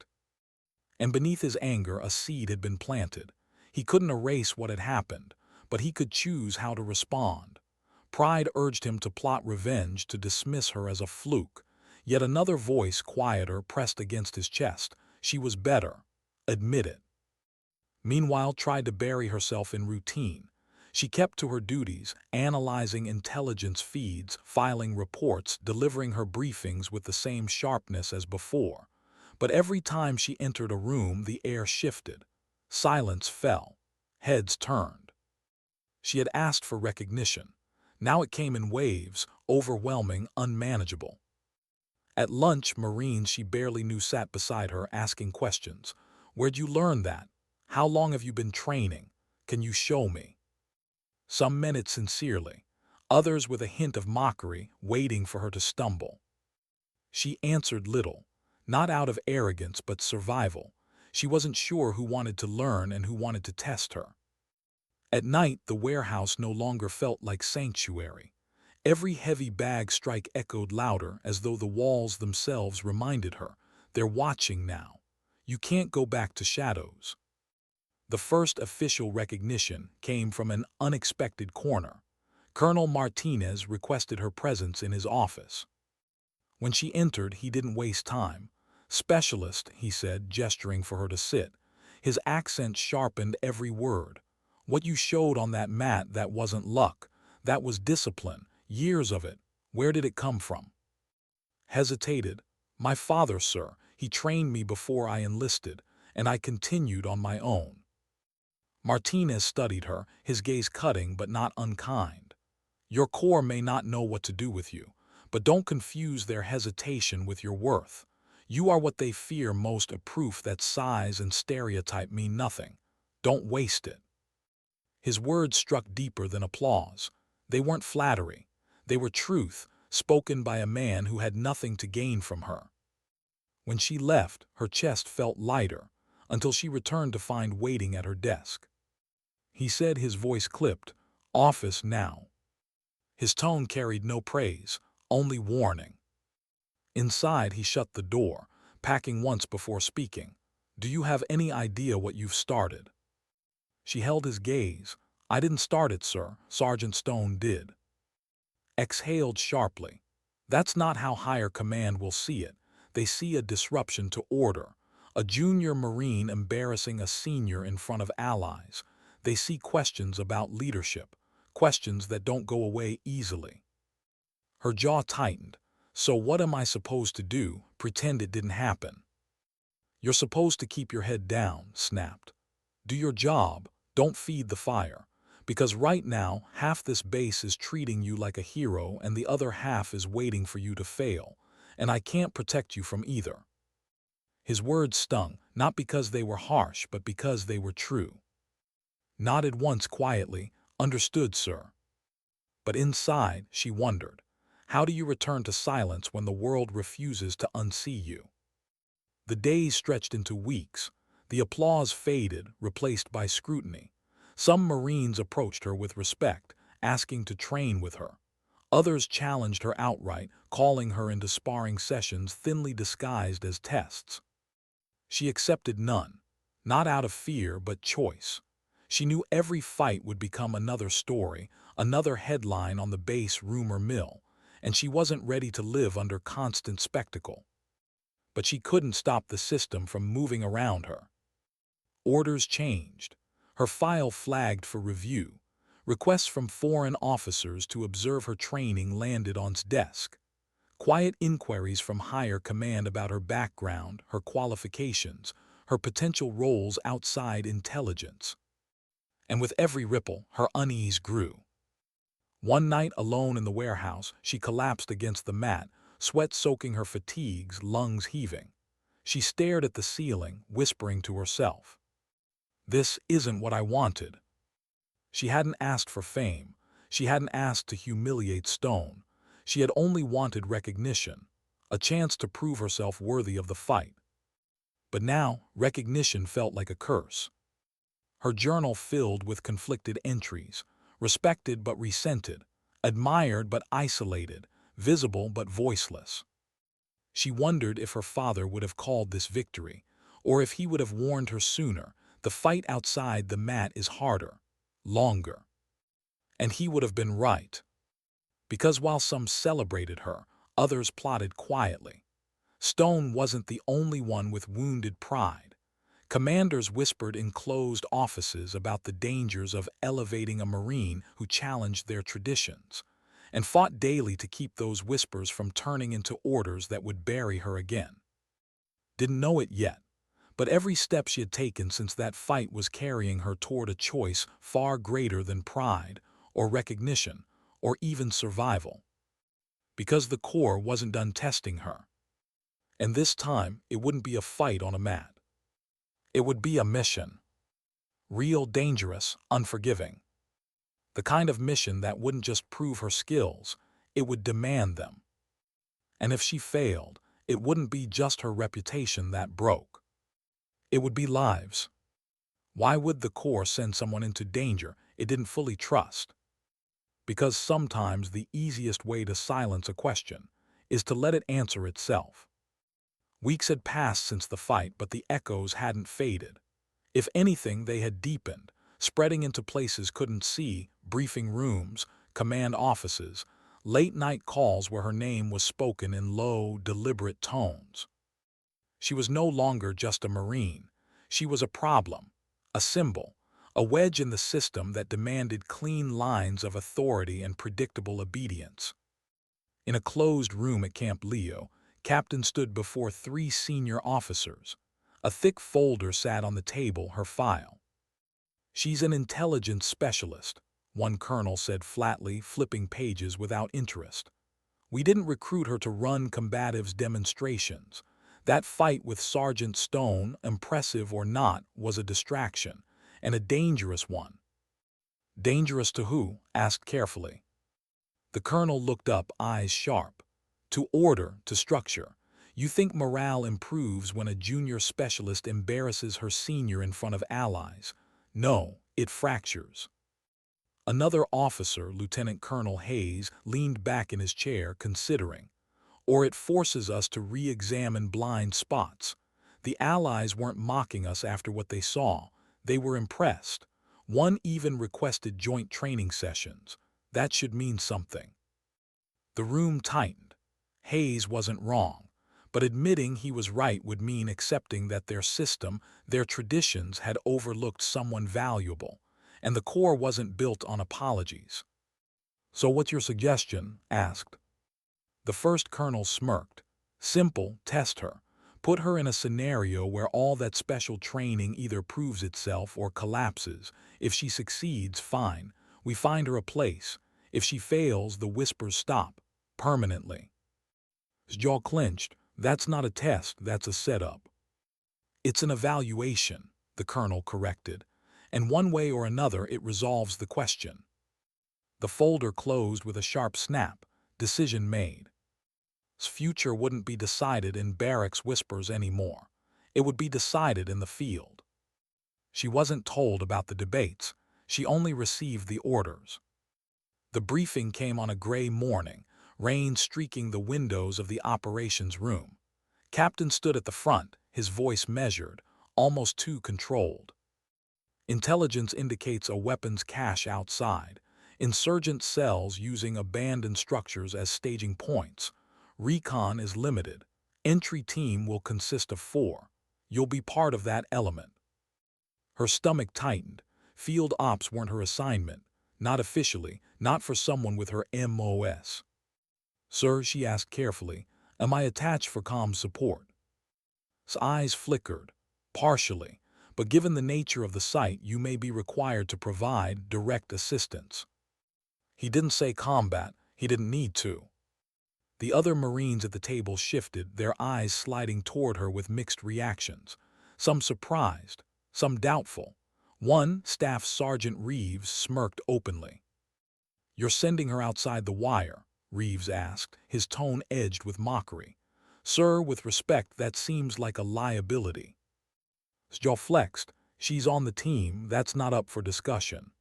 And beneath his anger, a seed had been planted. He couldn't erase what had happened, but he could choose how to respond. Pride urged him to plot revenge, to dismiss her as a fluke. Yet another voice, quieter, pressed against his chest. She was better. Admit it. Meanwhile, tried to bury herself in routine. She kept to her duties, analyzing intelligence feeds, filing reports, delivering her briefings with the same sharpness as before. But every time she entered a room, the air shifted. Silence fell. Heads turned. She had asked for recognition. Now it came in waves, overwhelming, unmanageable. At lunch, Marines she barely knew sat beside her, asking questions. Where'd you learn that? How long have you been training? Can you show me? Some meant it sincerely, others with a hint of mockery, waiting for her to stumble. She answered little, not out of arrogance but survival. She wasn't sure who wanted to learn and who wanted to test her. At night, the warehouse no longer felt like sanctuary. Every heavy bag strike echoed louder, as though the walls themselves reminded her, they're watching now. You can't go back to shadows. The first official recognition came from an unexpected corner. Colonel Martinez requested her presence in his office. When she entered, he didn't waste time. Specialist, he said, gesturing for her to sit. His accent sharpened every word. What you showed on that mat, that wasn't luck. That was discipline, years of it. Where did it come from? Hesitated. My father, sir. He trained me before I enlisted, and I continued on my own. Martinez studied her, his gaze cutting but not unkind. Your corps may not know what to do with you, but don't confuse their hesitation with your worth. You are what they fear most, a proof that size and stereotype mean nothing. Don't waste it. His words struck deeper than applause. They weren't flattery. They were truth, spoken by a man who had nothing to gain from her. When she left, her chest felt lighter, until she returned to find waiting at her desk. He said, his voice clipped, "Office now." His tone carried no praise, only warning. Inside, he shut the door, packing once before speaking. "Do you have any idea what you've started?" She held his gaze. "I didn't start it, sir. Sergeant Stone did." Exhaled sharply. That's not how higher command will see it. They see a disruption to order, a junior Marine embarrassing a senior in front of allies. They see questions about leadership, questions that don't go away easily. Her jaw tightened. "So what am I supposed to do? Pretend it didn't happen?" "You're supposed to keep your head down," snapped. "Do your job, don't feed the fire. Because right now, half this base is treating you like a hero and the other half is waiting for you to fail, and I can't protect you from either." His words stung, not because they were harsh, but because they were true. Nodded once quietly, "Understood, sir." But inside, she wondered, how do you return to silence when the world refuses to unsee you? The days stretched into weeks. The applause faded, replaced by scrutiny. Some Marines approached her with respect, asking to train with her. Others challenged her outright, calling her into sparring sessions thinly disguised as tests. She accepted none, not out of fear but choice. She knew every fight would become another story, another headline on the base rumor mill, and she wasn't ready to live under constant spectacle. But she couldn't stop the system from moving around her. Orders changed. Her file flagged for review. Requests from foreign officers to observe her training landed on his desk. Quiet inquiries from higher command about her background, her qualifications, her potential roles outside intelligence. And with every ripple, her unease grew. One night alone in the warehouse, she collapsed against the mat, sweat soaking her fatigues, lungs heaving. She stared at the ceiling, whispering to herself, "This isn't what I wanted." She hadn't asked for fame. She hadn't asked to humiliate Stone. She had only wanted recognition, a chance to prove herself worthy of the fight. But now, recognition felt like a curse. Her journal filled with conflicted entries, respected but resented, admired but isolated, visible but voiceless. She wondered if her father would have called this victory, or if he would have warned her sooner. The fight outside the mat is harder, longer. And he would have been right. Because while some celebrated her, others plotted quietly. Stone wasn't the only one with wounded pride. Commanders whispered in closed offices about the dangers of elevating a Marine who challenged their traditions, and fought daily to keep those whispers from turning into orders that would bury her again. Didn't know it yet, but every step she had taken since that fight was carrying her toward a choice far greater than pride, or recognition, or even survival. Because the Corps wasn't done testing her. And this time, it wouldn't be a fight on a mat. It would be a mission. Real, dangerous, unforgiving. The kind of mission that wouldn't just prove her skills, it would demand them. And if she failed, it wouldn't be just her reputation that broke. It would be lives. Why would the Corps send someone into danger it didn't fully trust? Because sometimes the easiest way to silence a question is to let it answer itself. Weeks had passed since the fight, but the echoes hadn't faded. If anything, they had deepened, spreading into places couldn't see, briefing rooms, command offices, late-night calls where her name was spoken in low, deliberate tones. She was no longer just a Marine. She was a problem, a symbol, a wedge in the system that demanded clean lines of authority and predictable obedience. In a closed room at Camp Leo, Captain stood before 3 senior officers. A thick folder sat on the table, her file. "She's an intelligence specialist," one colonel said flatly, flipping pages without interest. "We didn't recruit her to run combatives demonstrations. That fight with Sergeant Stone, impressive or not, was a distraction, and a dangerous one." "Dangerous to who?" asked carefully. The colonel looked up, eyes sharp. "To order, to structure. You think morale improves when a junior specialist embarrasses her senior in front of allies. No, it fractures. Another officer, Lieutenant Colonel Hayes, leaned back in his chair, considering. Or it forces us to re-examine blind spots. The Allies weren't mocking us after what they saw. They were impressed. One even requested joint training sessions. That should mean something. The room tightened. Hayes wasn't wrong, but admitting he was right would mean accepting that their system, their traditions, had overlooked someone valuable, and the Corps wasn't built on apologies. "So what's your suggestion?" asked. The first colonel smirked. "Simple, test her. Put her in a scenario where all that special training either proves itself or collapses. If she succeeds, fine. We find her a place. If she fails, the whispers stop. Permanently." His jaw clenched. "That's not a test, that's a setup." "It's an evaluation," the colonel corrected. "And one way or another it resolves the question." The folder closed with a sharp snap. Decision made. His future wouldn't be decided in barracks whispers anymore. It would be decided in the field. She wasn't told about the debates. She only received the orders. The briefing came on a gray morning, rain streaking the windows of the operations room. Captain stood at the front, his voice measured, almost too controlled. "Intelligence indicates a weapons cache outside. Insurgent cells using abandoned structures as staging points. Recon is limited. Entry team will consist of 4. You'll be part of that element." Her stomach tightened. Field ops weren't her assignment. Not officially, not for someone with her MOS. "Sir," she asked carefully, "am I attached for comm support?" His eyes flickered. "Partially, but given the nature of the site, you may be required to provide direct assistance." He didn't say combat. He didn't need to. The other Marines at the table shifted, their eyes sliding toward her with mixed reactions. Some surprised, some doubtful. One, Staff Sergeant Reeves, smirked openly. "You're sending her outside the wire?" Reeves asked, his tone edged with mockery. "Sir, with respect, that seems like a liability." His jaw flexed. "She's on the team, that's not up for discussion."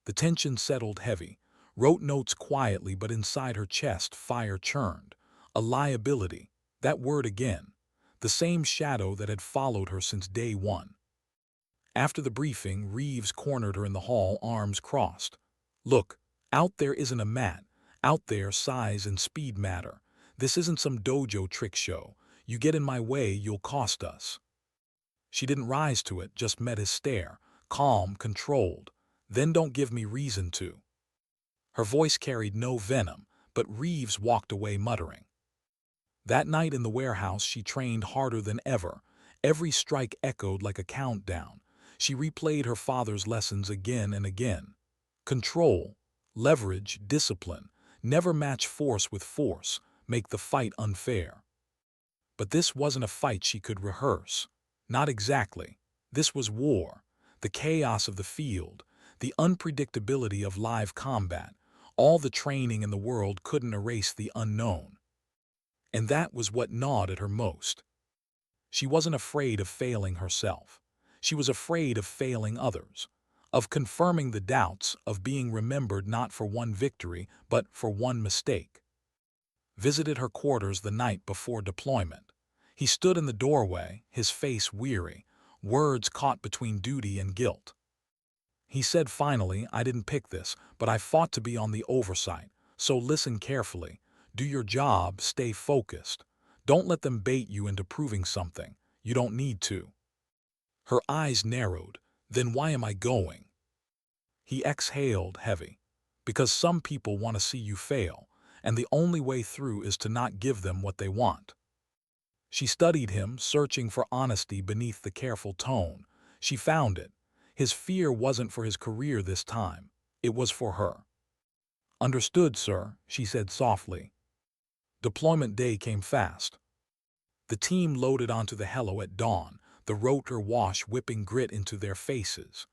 The tension settled heavy. Wrote notes quietly, but inside her chest fire churned. A liability. That word again. The same shadow that had followed her since day one. After the briefing, Reeves cornered her in the hall, arms crossed. "Look, out there isn't a mat. Out there, size and speed matter. This isn't some dojo trick show. You get in my way, you'll cost us." She didn't rise to it, just met his stare. Calm, controlled. "Then don't give me reason to." Her voice carried no venom, but Reeves walked away muttering. That night in the warehouse, she trained harder than ever. Every strike echoed like a countdown. She replayed her father's lessons again and again. Control, leverage, discipline. Never match force with force. Make the fight unfair. But this wasn't a fight she could rehearse. Not exactly. This was war. The chaos of the field. The unpredictability of live combat. All the training in the world couldn't erase the unknown. And that was what gnawed at her most. She wasn't afraid of failing herself. She was afraid of failing others, of confirming the doubts, of being remembered not for one victory, but for one mistake. Visited her quarters the night before deployment. He stood in the doorway, his face weary, words caught between duty and guilt. He said finally, "I didn't pick this, but I fought to be on the oversight, so listen carefully. Do your job, stay focused. Don't let them bait you into proving something. You don't need to." Her eyes narrowed. "Then why am I going?" He exhaled heavy. "Because some people want to see you fail, and the only way through is to not give them what they want." She studied him, searching for honesty beneath the careful tone. She found it. His fear wasn't for his career this time. It was for her. "Understood, sir," she said softly. Deployment day came fast. The team loaded onto the helo at dawn, the rotor wash whipping grit into their faces.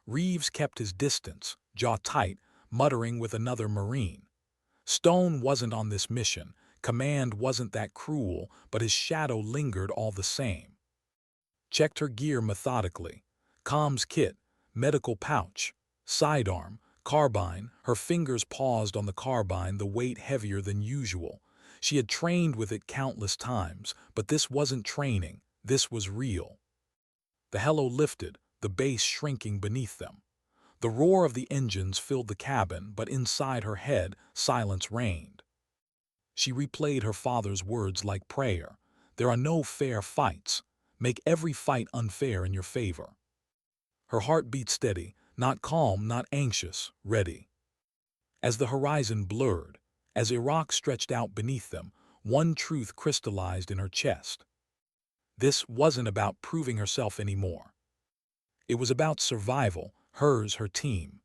Reeves kept his distance, jaw tight, muttering with another Marine. Stone wasn't on this mission. Command wasn't that cruel, but his shadow lingered all the same. Checked her gear methodically. Comms kit, medical pouch, sidearm, carbine. Her fingers paused on the carbine, the weight heavier than usual. She had trained with it countless times, but this wasn't training, this was real. The helo lifted, the base shrinking beneath them. The roar of the engines filled the cabin, but inside her head, silence reigned. She replayed her father's words like prayer. There are no fair fights. Make every fight unfair in your favor. Her heart beat steady, not calm, not anxious, ready. As the horizon blurred, as Iraq stretched out beneath them, one truth crystallized in her chest. This wasn't about proving herself anymore. It was about survival, hers, her team.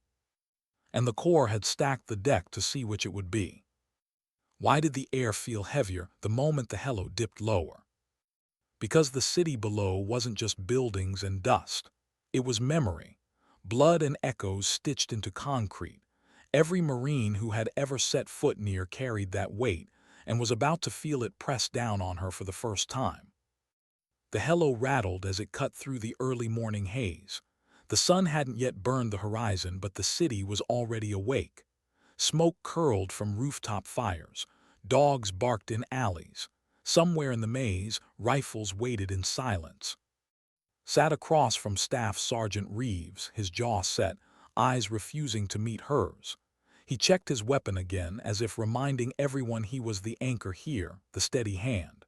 And the Corps had stacked the deck to see which it would be. Why did the air feel heavier the moment the helo dipped lower? Because the city below wasn't just buildings and dust. It was memory, blood and echoes stitched into concrete. Every Marine who had ever set foot near carried that weight and was about to feel it press down on her for the first time. The helo rattled as it cut through the early morning haze. The sun hadn't yet burned the horizon, but the city was already awake. Smoke curled from rooftop fires. Dogs barked in alleys. Somewhere in the maze, rifles waited in silence. Sat across from Staff Sergeant Reeves, his jaw set, eyes refusing to meet hers. He checked his weapon again, as if reminding everyone he was the anchor here, the steady hand.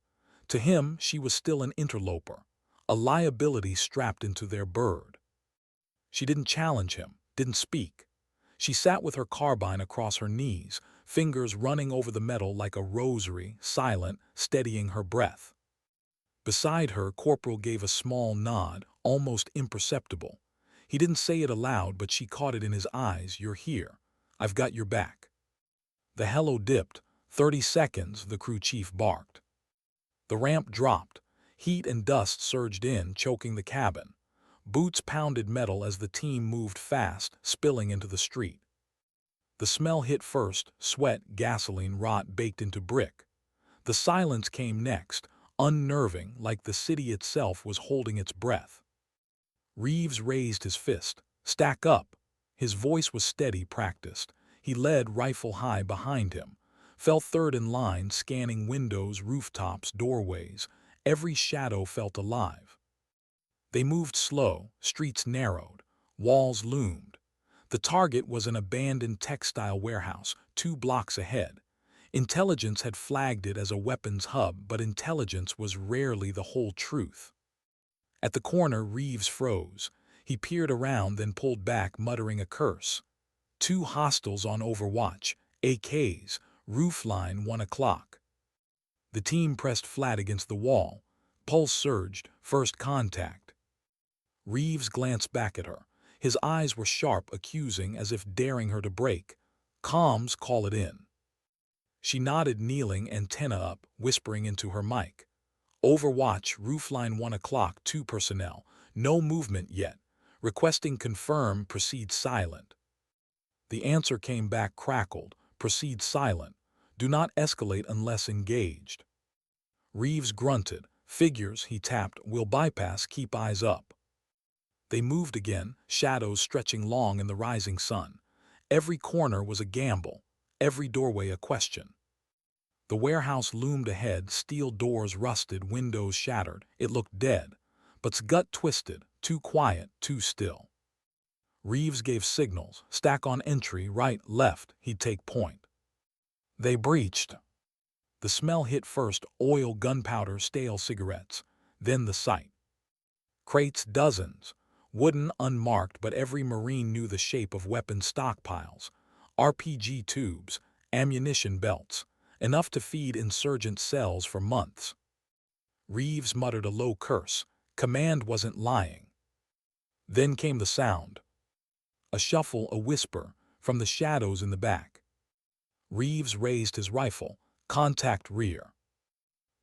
To him, she was still an interloper, a liability strapped into their bird. She didn't challenge him, didn't speak. She sat with her carbine across her knees, fingers running over the metal like a rosary, silent, steadying her breath. Beside her, Corporal gave a small nod, almost imperceptible. He didn't say it aloud, but she caught it in his eyes. You're here. I've got your back. The helo dipped. 30 seconds, the crew chief barked. The ramp dropped. Heat and dust surged in, choking the cabin. Boots pounded metal as the team moved fast, spilling into the street. The smell hit first, sweat, gasoline, rot baked into brick. The silence came next, unnerving, like the city itself was holding its breath. Reeves raised his fist. Stack up. His voice was steady, practiced. He led, rifle high behind him. Fell third in line, scanning windows, rooftops, doorways. Every shadow felt alive. They moved slow, streets narrowed, walls loomed. The target was an abandoned textile warehouse, 2 blocks ahead. Intelligence had flagged it as a weapons hub, but intelligence was rarely the whole truth. At the corner, Reeves froze. He peered around, then pulled back, muttering a curse. 2 hostiles on overwatch, AKs, roofline, 1 o'clock. The team pressed flat against the wall. Pulse surged, first contact. Reeves glanced back at her. His eyes were sharp, accusing, as if daring her to break. Comms, call it in. She nodded, kneeling, antenna up, whispering into her mic. Overwatch, roofline, 1 o'clock, 2 personnel. No movement yet. Requesting confirm, proceed silent. The answer came back crackled. Proceed silent. Do not escalate unless engaged. Reeves grunted. Figures, he tapped. Will bypass, keep eyes up. They moved again, shadows stretching long in the rising sun. Every corner was a gamble, every doorway a question. The warehouse loomed ahead, steel doors rusted, windows shattered. It looked dead, but's gut twisted, too quiet, too still. Reeves gave signals, stack on entry, right, left, he'd take point. They breached. The smell hit first, oil, gunpowder, stale cigarettes, then the sight. Crates, dozens. Wooden, unmarked, but every Marine knew the shape of weapon stockpiles. RPG tubes, ammunition belts, enough to feed insurgent cells for months. Reeves muttered a low curse. Command wasn't lying. Then came the sound. A shuffle, a whisper, from the shadows in the back. Reeves raised his rifle. Contact rear.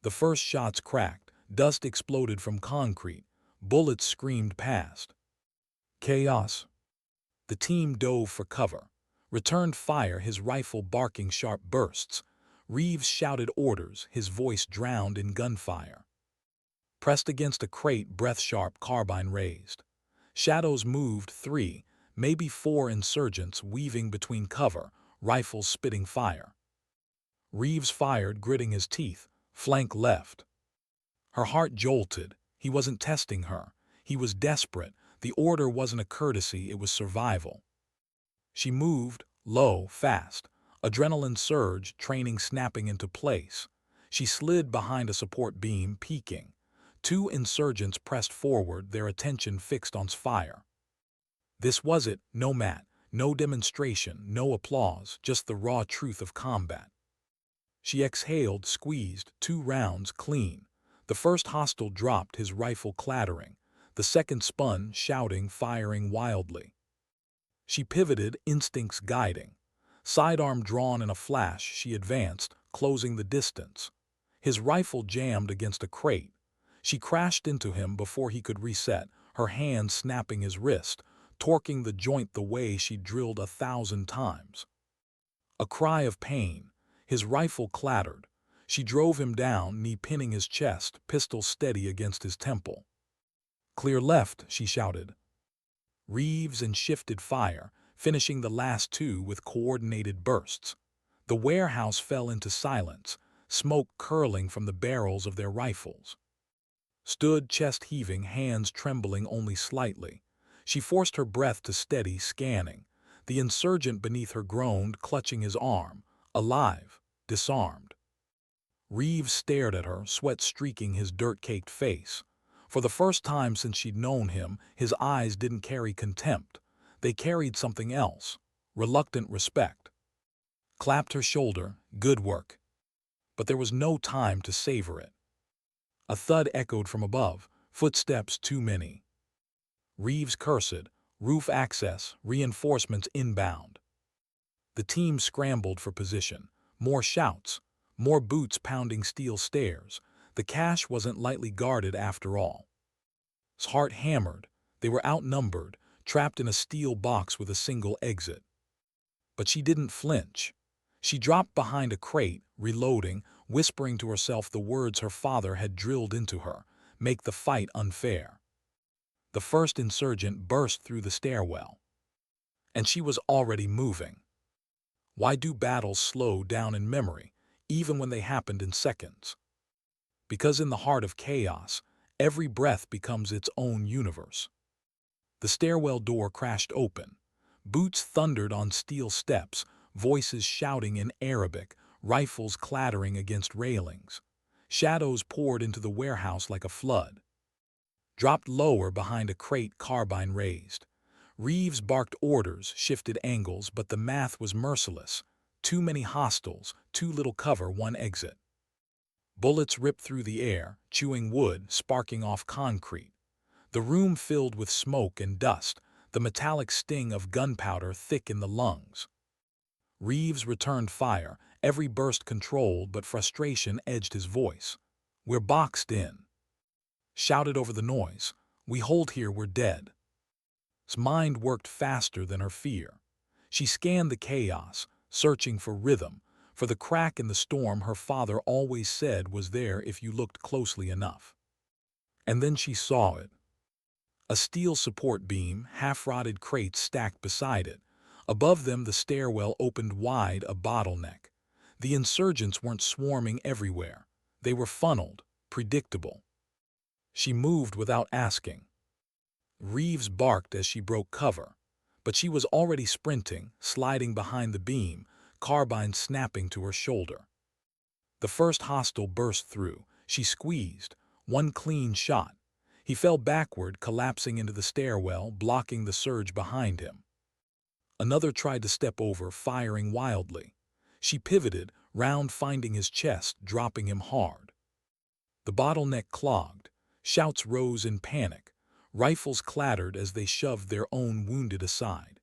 The first shots cracked. Dust exploded from concrete. Bullets screamed past. Chaos. The team dove for cover. Returned fire, his rifle barking sharp bursts. Reeves shouted orders, his voice drowned in gunfire. Pressed against a crate, breath-sharp, carbine raised. Shadows moved, 3, maybe 4 insurgents weaving between cover, rifles spitting fire. Reeves fired, gritting his teeth, flank left. Her heart jolted. He wasn't testing her. He was desperate. The order wasn't a courtesy, it was survival. She moved, low, fast. Adrenaline surged, training snapping into place. She slid behind a support beam, peeking. 2 insurgents pressed forward, their attention fixed on fire. This was it, no mat, no demonstration, no applause, just the raw truth of combat. She exhaled, squeezed, 2 rounds, clean. The first hostile dropped, his rifle clattering. The second spun, shouting, firing wildly. She pivoted, instincts guiding. Sidearm drawn in a flash, she advanced, closing the distance. His rifle jammed against a crate. She crashed into him before he could reset, her hand snapping his wrist, torquing the joint the way she'd drilled 1,000 times. A cry of pain. His rifle clattered. She drove him down, knee pinning his chest, pistol steady against his temple. "Clear left," she shouted. Reeves and shifted fire, finishing the last 2 with coordinated bursts. The warehouse fell into silence, smoke curling from the barrels of their rifles. Stood, chest heaving, hands trembling only slightly. She forced her breath to steady, scanning. The insurgent beneath her groaned, clutching his arm, alive, disarmed. Reeves stared at her, sweat streaking his dirt-caked face. For the first time since she'd known him, his eyes didn't carry contempt. They carried something else, reluctant respect. Clapped her shoulder, "Good work." But there was no time to savor it. A thud echoed from above, footsteps too many. Reeves cursed, "Roof access, reinforcements inbound." The team scrambled for position. More shouts, more boots pounding steel stairs. The cache wasn't lightly guarded after all. His heart hammered. They were outnumbered, trapped in a steel box with a single exit. But she didn't flinch. She dropped behind a crate, reloading, whispering to herself the words her father had drilled into her, "Make the fight unfair." The first insurgent burst through the stairwell. And she was already moving. Why do battles slow down in memory, even when they happened in seconds? Because in the heart of chaos, every breath becomes its own universe. The stairwell door crashed open. Boots thundered on steel steps, voices shouting in Arabic, rifles clattering against railings. Shadows poured into the warehouse like a flood. Dropped lower behind a crate, carbine raised. Reeves barked orders, shifted angles, but the math was merciless. Too many hostiles, too little cover, 1 exit. Bullets ripped through the air, chewing wood, sparking off concrete. The room filled with smoke and dust, the metallic sting of gunpowder thick in the lungs. Reeves returned fire, every burst controlled, but frustration edged his voice. "We're boxed in." Shouted over the noise, "We hold here, we're dead." His mind worked faster than her fear. She scanned the chaos, searching for rhythm, for the crack in the storm her father always said was there if you looked closely enough. And then she saw it. A steel support beam, half-rotted crates stacked beside it. Above them the stairwell opened wide, a bottleneck. The insurgents weren't swarming everywhere. They were funneled, predictable. She moved without asking. Reeves barked as she broke cover, but she was already sprinting, sliding behind the beam, carbine snapping to her shoulder. The first hostile burst through. She squeezed, 1 clean shot. He fell backward, collapsing into the stairwell, blocking the surge behind him. Another tried to step over, firing wildly. She pivoted, round finding his chest, dropping him hard. The bottleneck clogged. Shouts rose in panic. Rifles clattered as they shoved their own wounded aside.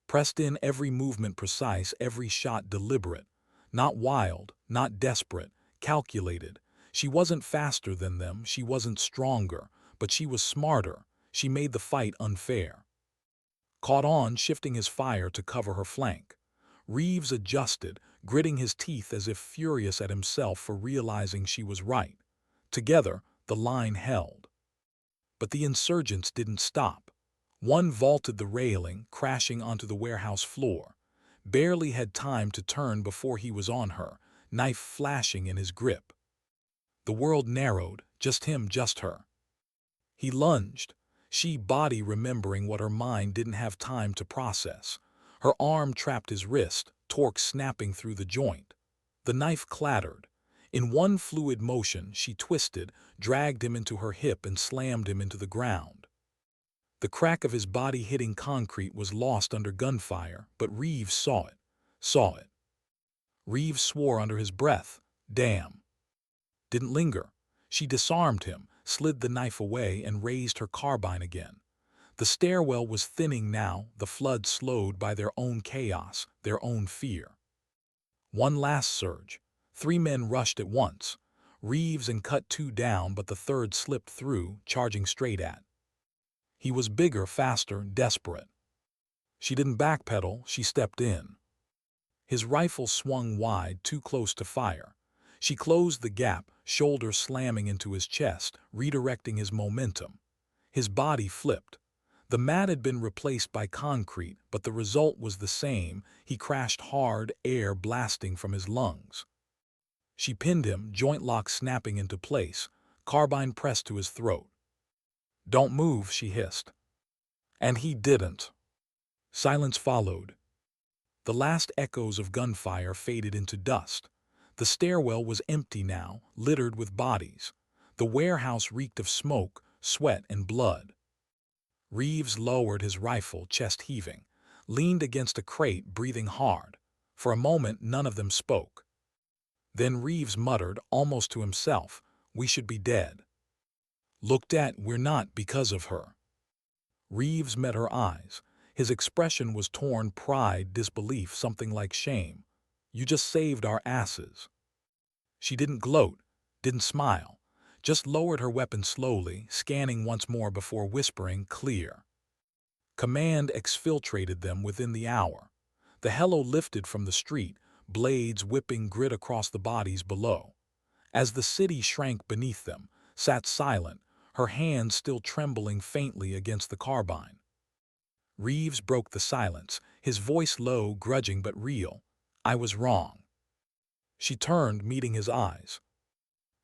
Pressed in, every movement precise, every shot deliberate. Not wild, not desperate, calculated. She wasn't faster than them, she wasn't stronger, but she was smarter. She made the fight unfair. Caught on, shifting his fire to cover her flank. Reeves adjusted, gritting his teeth as if furious at himself for realizing she was right. Together, the line held. But the insurgents didn't stop. One vaulted the railing, crashing onto the warehouse floor. Barely had time to turn before he was on her, knife flashing in his grip. The world narrowed, just him, just her. He lunged, she body remembering what her mind didn't have time to process. Her arm trapped his wrist, torque snapping through the joint. The knife clattered. In one fluid motion, she twisted, dragged him into her hip and slammed him into the ground. The crack of his body hitting concrete was lost under gunfire, but Reeves saw it. Saw it. Reeves swore under his breath. Damn. Didn't linger. She disarmed him, slid the knife away, and raised her carbine again. The stairwell was thinning now, the flood slowed by their own chaos, their own fear. One last surge. 3 men rushed at once. Reeves and cut 2 down, but the third slipped through, charging straight at. He was bigger, faster, desperate. She didn't backpedal, she stepped in. His rifle swung wide, too close to fire. She closed the gap, shoulder slamming into his chest, redirecting his momentum. His body flipped. The mat had been replaced by concrete, but the result was the same. He crashed hard, air blasting from his lungs. She pinned him, joint lock snapping into place, carbine pressed to his throat. "Don't move," she hissed. And he didn't. Silence followed. The last echoes of gunfire faded into dust. The stairwell was empty now, littered with bodies. The warehouse reeked of smoke, sweat, and blood. Reeves lowered his rifle, chest heaving, leaned against a crate, breathing hard. For a moment, none of them spoke. Then Reeves muttered, almost to himself, "We should be dead. Looked at, we're not, because of her." Reeves met her eyes. His expression was torn, pride, disbelief, something like shame. "You just saved our asses." She didn't gloat, didn't smile, just lowered her weapon slowly, scanning once more before whispering, "Clear." Command exfiltrated them within the hour. The hello lifted from the street, blades whipping grit across the bodies below. As the city shrank beneath them, sat silent, her hands still trembling faintly against the carbine. Reeves broke the silence, his voice low, grudging but real. "I was wrong." She turned, meeting his eyes.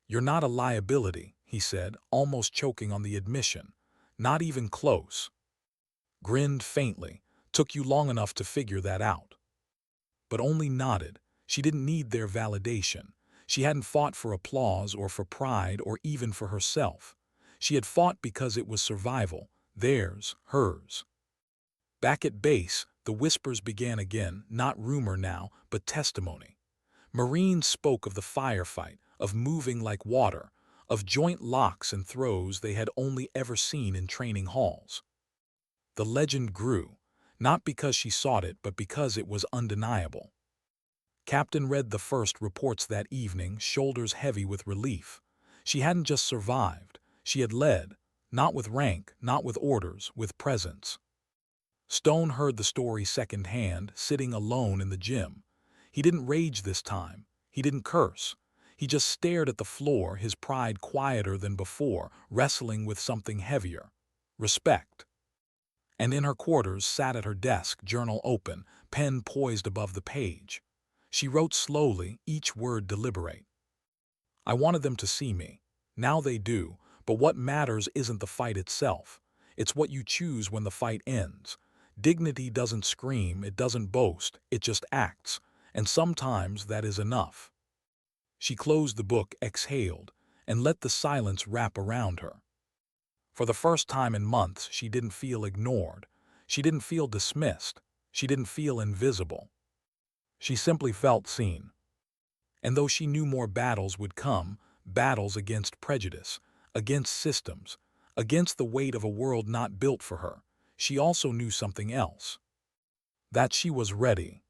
"You're not a liability," he said, almost choking on the admission. "Not even close." Grinned faintly. "Took you long enough to figure that out." But only nodded. She didn't need their validation. She hadn't fought for applause or for pride or even for herself. She had fought because it was survival, theirs, hers. Back at base, the whispers began again, not rumor now, but testimony. Marines spoke of the firefight, of moving like water, of joint locks and throws they had only ever seen in training halls. The legend grew, not because she sought it, but because it was undeniable. Captain read the first reports that evening, shoulders heavy with relief. She hadn't just survived, she had led, not with rank, not with orders, with presence. Stone heard the story secondhand, sitting alone in the gym. He didn't rage this time. He didn't curse. He just stared at the floor, his pride quieter than before, wrestling with something heavier. Respect. And in her quarters, sat at her desk, journal open, pen poised above the page. She wrote slowly, each word deliberate. "I wanted them to see me. Now they do, but what matters isn't the fight itself. It's what you choose when the fight ends. Dignity doesn't scream, it doesn't boast, it just acts, and sometimes that is enough." She closed the book, exhaled, and let the silence wrap around her. For the first time in months, she didn't feel ignored. She didn't feel dismissed. She didn't feel invisible. She simply felt seen. And though she knew more battles would come, battles against prejudice, against systems, against the weight of a world not built for her, she also knew something else. That she was ready.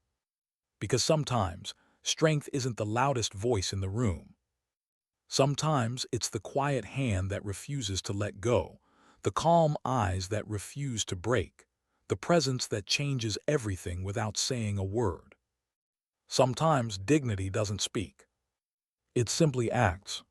Because sometimes, strength isn't the loudest voice in the room. Sometimes it's the quiet hand that refuses to let go, the calm eyes that refuse to break, the presence that changes everything without saying a word. Sometimes dignity doesn't speak. It simply acts.